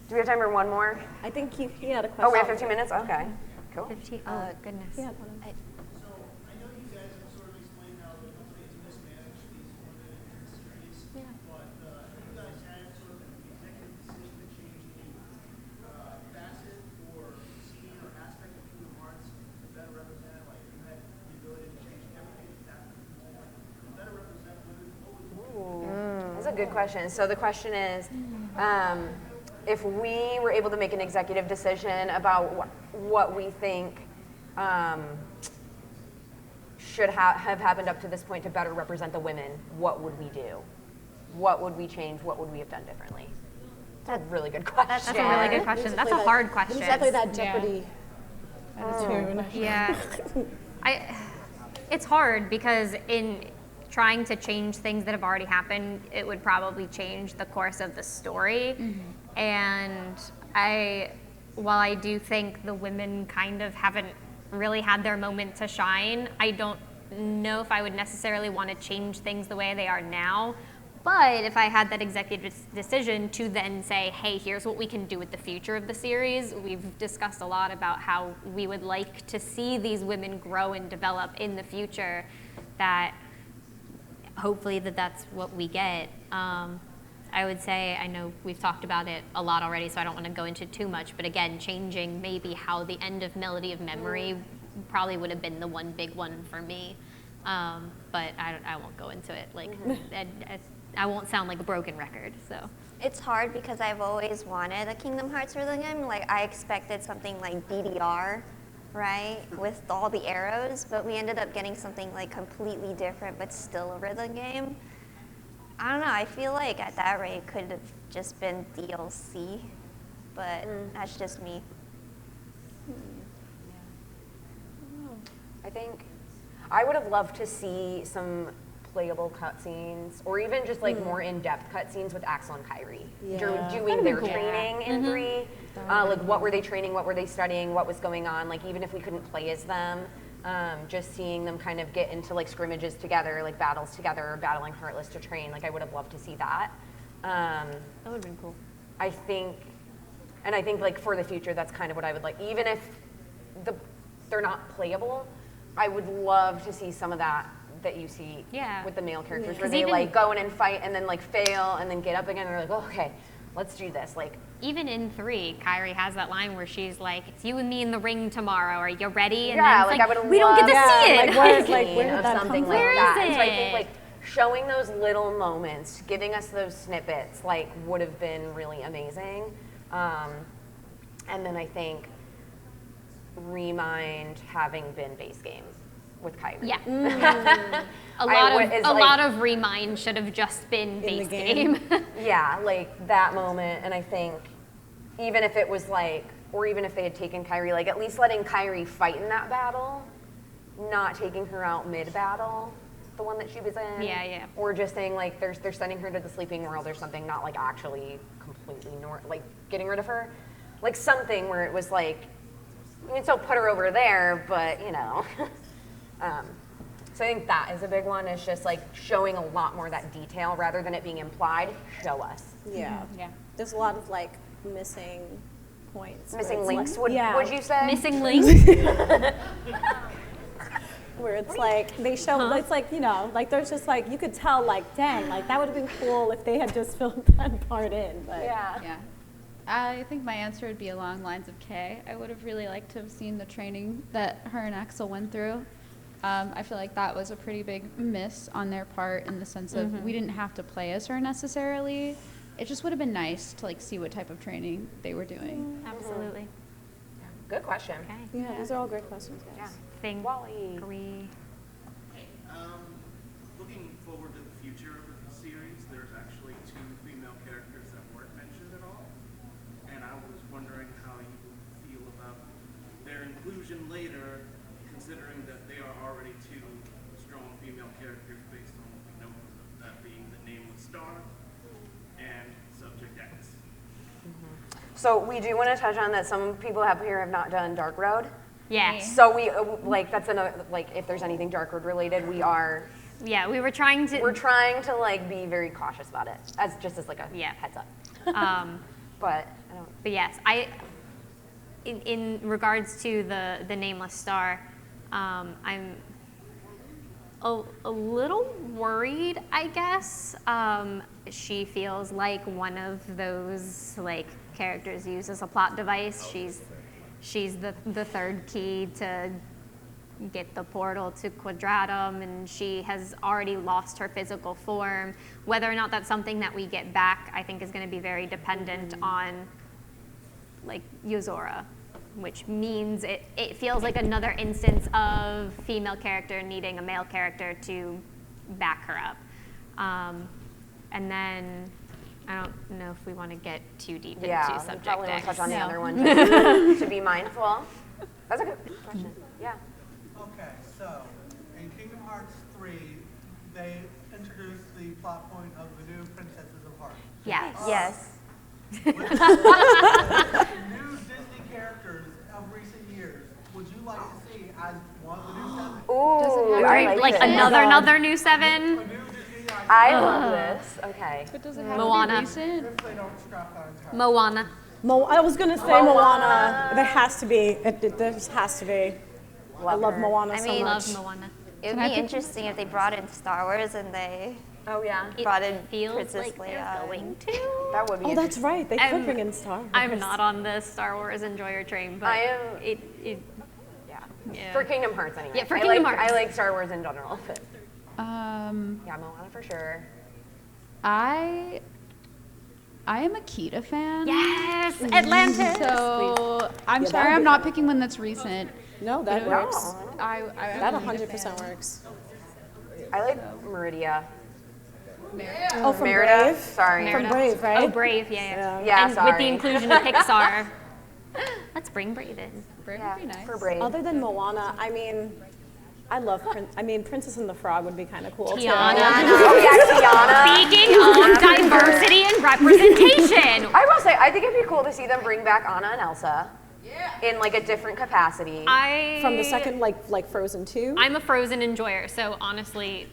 Do we have time for one more? I think he had a question. Oh, we have 15 minutes? Okay. Cool. 15. Oh, goodness. Yeah. So I know you guys have sort of explained how the company has mismanaged these women in the series, but have you guys had sort of an executive decision to change any facet or scene or aspect of Kingdom Hearts to better represent, like you had the ability to change everything to better represent women? That's a good question. So the question is, if we were able to make an executive decision about what we think should have happened up to this point to better represent the women, what would we do? What would we change? What would we have done differently? That's a really good question. That's a really good question. That's a hard question. Exactly that Jeopardy tune. Yeah. It's hard because in trying to change things that have already happened, it would probably change the course of the story. And while I do think the women kind of haven't really had their moment to shine, I don't know if I would necessarily want to change things the way they are now. But if I had that executive decision to then say, hey, here's what we can do with the future of the series, we've discussed a lot about how we would like to see these women grow and develop in the future, that hopefully that's what we get. I would say, I know we've talked about it a lot already, so I don't want to go into too much, but again, changing maybe how the end of Melody of Memory probably would have been the one big one for me. But I won't go into it. Like, I won't sound like a broken record, so. It's hard because I've always wanted a Kingdom Hearts rhythm game. Like, I expected something like DDR, right, with all the arrows, but we ended up getting something like completely different, but still a rhythm game. I don't know, I feel like at that rate it could have just been DLC, but that's just me. I think I would have loved to see some playable cutscenes, or even just like more in-depth cutscenes with Axel and Kyrie doing their training in 3. Like, what were they training? What were they studying? What was going on? Like, even if we couldn't play as them, just seeing them kind of get into like scrimmages together, like battles together, battling Heartless to train. Like, I would have loved to see that. That would have been cool. I think like for the future, that's kind of what I would like. Even if they're not playable, I would love to see some of that you see with the male characters, where they like go in and fight and then like fail and then get up again and they're like, oh, okay, let's do this. Like, even in 3, Kyrie has that line where she's like, it's you and me in the ring tomorrow, are you ready? And then it's like, we don't get to see it. Like, where did that something come like from? that. And so I think like showing those little moments, giving us those snippets, like, would have been really amazing. And then I think Remind having been base game with Kyrie. Yeah. A lot of Remind should have just been base game. Yeah, like that moment. And I think even if it was like, or even if they had taken Kyrie, like at least letting Kyrie fight in that battle, not taking her out mid-battle, the one that she was in. Yeah. Or just saying like they're sending her to the sleeping world or something, not like actually completely like getting rid of her. Like something where it was like, you can still put her over there, but you know. So I think that is a big one. It's just like showing a lot more of that detail rather than it being implied. Show us. Yeah. There's a lot of like missing points. Missing links, would you say? Missing links? Where it's like they show, it's like, you know, like there's just like, you could tell like, dang, like that would have been cool if they had just filled that part in. But Yeah. I think my answer would be along lines of Kay. I would have really liked to have seen the training that her and Axel went through. I feel like that was a pretty big miss on their part in the sense of we didn't have to play as her necessarily. It just would have been nice to like see what type of training they were doing. Absolutely. Good question. Okay. yeah, these are all great questions, guys. Think Wally. we... Looking forward to the future of the series, there's actually 2 female characters that weren't mentioned at all. And I was wondering how you feel about their inclusion later, considering that they are already 2 strong female characters based on what we know of them, that being the Nameless Star and Subject X. So we do want to touch on that some people here have not done Dark Road. Yeah. So we like that's another like if there's anything Dark Road related, we are. Yeah, we're trying to like be very cautious about it, as like a heads up. But I don't. But yes, in regards to the Nameless Star, I'm a little worried, I guess. She feels like one of those like characters used as a plot device. She's the third key to get the portal to Quadratum, and she has already lost her physical form. Whether or not that's something that we get back, I think is going to be very dependent on like Yozora, which means it feels like another instance of female character needing a male character to back her up. And then I don't know if we want to get too deep into Subject we probably X. won't touch on the other one to be mindful. That's a good question. Yeah. Okay, so in Kingdom Hearts 3, they introduced the plot point of the new Princesses of Heart. Yes. Yes. With the new Disney characters of recent years, would you like to see as one of the new seven? Ooh, I Like this. another new A seven. new Disney IP. I love this. Okay. But does it have Moana. to be recent? If they don't scrap that entire. Moana. I was gonna say Moana. There has to be. There just has to be. I love Moana I so mean, much. Love Moana. It would be interesting if they brought in Star Wars and they Oh yeah. brought in Feels Princess like they're Leia. going to. That would be. Oh, that's right. They I'm- could bring in Star Wars. I'm not on the Star Wars enjoyer train, but I am- it Yeah. yeah. For Kingdom Hearts anyway. Yeah, for I Kingdom like, Hearts. I like Star Wars in general. But yeah, Moana for sure. I am a Kita fan. Yes, Atlantis. So I'm Yeah, sorry, that would I'm be not picking one that's recent. No, that works. I That am a Kita 100% fan. works. I like Meridia. Oh, from Merida. Brave. Sorry. From Brave, right? Oh, Brave, yeah. Yeah, And sorry. with the inclusion of Pixar, let's bring Brave in. Brave Yeah, would be nice. for Brave. Other than Moana, I mean, I love Princess and the Frog would be kind of cool too. Tiana. Oh yeah, Tiana. Speaking of diversity and representation, I will say, I think it'd be cool to see them bring back Anna and Elsa. In like a different capacity. From the second, like Frozen 2. I'm a Frozen enjoyer, so honestly,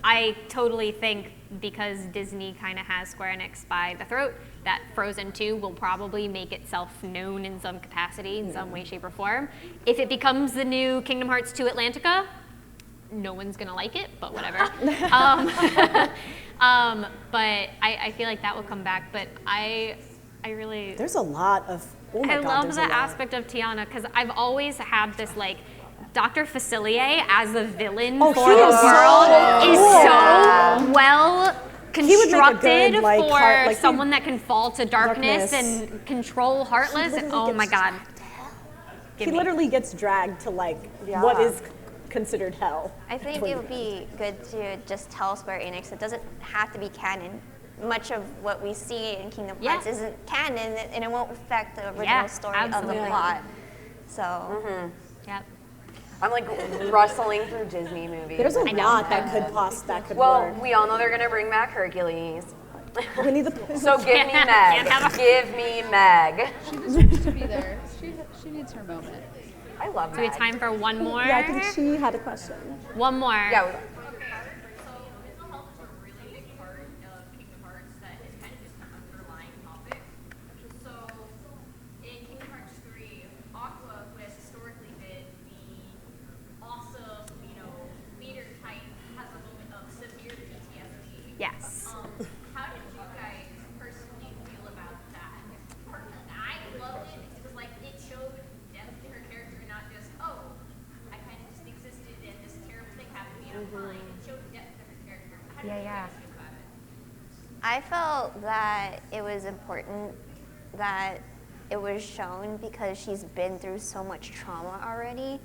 I totally think because Disney kind of has Square Enix by the throat, that Frozen 2 will probably make itself known in some capacity, in some way, shape, or form. If it becomes the new Kingdom Hearts 2 Atlantica, no one's gonna like it, but whatever. But I feel like that will come back, but I really... There's a lot of. Oh my I God, love there's the a lot. aspect of Tiana because I've always had this like Dr. Facilier as the villain Oh, for he the is so world is cool. so well He would make a constructed good, like, for heart- like, someone that can fall to darkness, Darkness. and control Heartless. literally Oh gets my God. He Give me. literally gets dragged to like what is considered hell. I think it would be good to just tell Square Enix it doesn't have to be canon. Much of what we see in Kingdom Yeah. Hearts isn't canon, and it won't affect the original Yeah, story absolutely. of the plot. So, Yep. I'm like rustling through Disney movies. There's a know. lot that could Well, work. we all know they're gonna bring back Hercules. We need the. So give me Can't Meg. have a- Give me Meg. She deserves to be there. She needs her moment. I love Do we Meg. have time for one more? Yeah, I think she had a question. One more. Yeah. Mental health is a really big part of Kingdom Hearts that is kind of just an underlying topic. So, in Kingdom Hearts 3, Aqua, who has historically been the awesome, leader type, has a moment of severe PTSD. Yes. How did you guys personally feel about that? I loved it because it was like it showed depth to her character, not just, oh, I kind of just existed and this terrible thing happened to me and I'm fine. It showed depth to her character. How did you guys feel about it? I felt that it was important that it was shown because she's been through so much trauma already,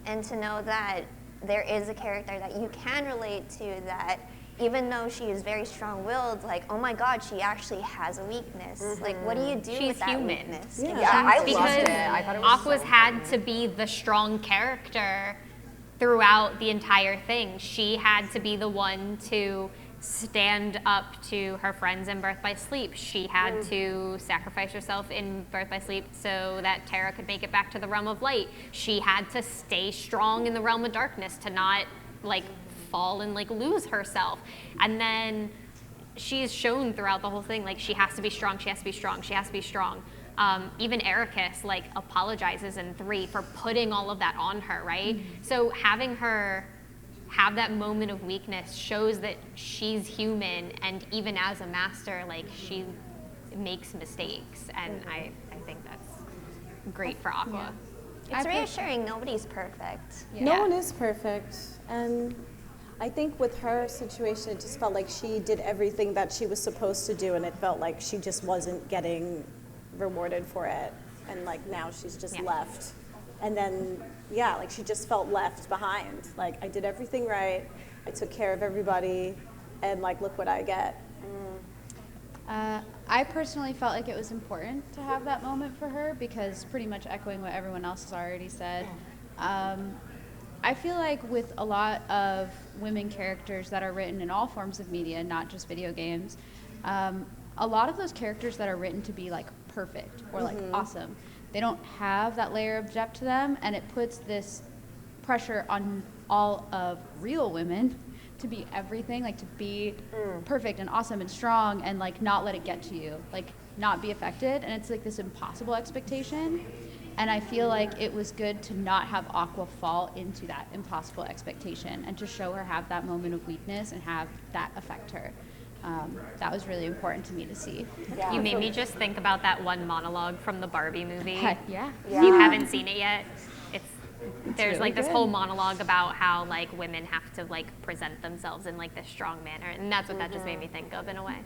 and to know that there is a character that you can relate to, that even though she is very strong-willed, like, oh my God, she actually has a weakness. Like, what do you do She's with that human. weakness? Yeah. Yeah, I loved Because it. I thought it was Aqua's so had to be the strong character throughout the entire thing. She had to be the one to stand up to her friends in Birth by Sleep. She had to sacrifice herself in Birth by Sleep so that Terra could make it back to the realm of light. She had to stay strong in the realm of darkness to not like fall and like lose herself. And then she's shown throughout the whole thing, like she has to be strong, she has to be strong, she has to be strong. Even Ericus like apologizes in 3 for putting all of that on her, right? So having her have that moment of weakness shows that she's human, and even as a master, like she makes mistakes, and I think that's great for Aqua. It's reassuring nobody's perfect. No one is perfect, and I think with her situation, it just felt like she did everything that she was supposed to do, and it felt like she just wasn't getting rewarded for it, and like now she's just left. And then, yeah, like she just felt left behind. Like, I did everything right, I took care of everybody, and like, look what I get. I personally felt like it was important to have that moment for her because, pretty much echoing what everyone else has already said, I feel like with a lot of women characters that are written in all forms of media, not just video games, a lot of those characters that are written to be like perfect or like awesome, they don't have that layer of depth to them, and it puts this pressure on all of real women to be everything, like to be perfect and awesome and strong and like not let it get to you, like not be affected, and it's like this impossible expectation. And I feel like it was good to not have Aqua fall into that impossible expectation and to show her have that moment of weakness and have that affect her. That was really important to me to see. You made me just think about that one monologue from the Barbie movie. Heck yeah. If you haven't seen it yet, there's really like this good. whole monologue about how like women have to like present themselves in like this strong manner, and that's what that just made me think of in a way.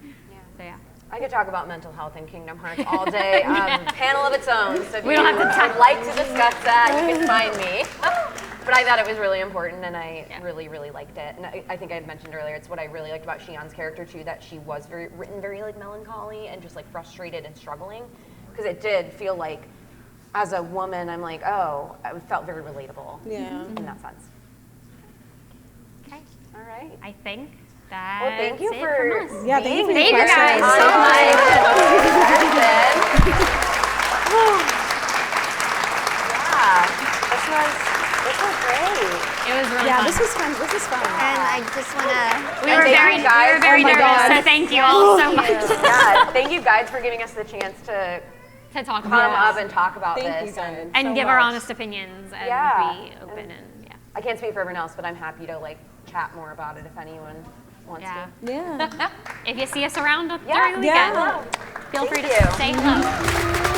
So yeah. I could talk about mental health in Kingdom Hearts all day. Panel of its own. So if We you don't have to would like to discuss that, you can find me. But I thought it was really important, and I really, really liked it. And I think I had mentioned earlier, it's what I really liked about Xion's character too, that she was written very like melancholy and just like frustrated and struggling, because it did feel like, as a woman, I'm like, oh, it felt very relatable. Yeah. In that sense. Okay. All right. I think that. Well, thank you it for from us. Yeah, thank you for Thank you your guys questions. so much. This was great. It was really Yeah, fun. this was fun. This was fun. And I just want to We were very nervous, so thank you all so much Yeah, thank you guys for giving us the chance to to talk come about up this and talk about Thank you this. guys and so give our much. honest opinions and Yeah. be open and I can't speak for everyone else, but I'm happy to like chat more about it if anyone wants yeah. to. Yeah. If you see us around during the Yeah. weekend, feel Thank free to you. say hello.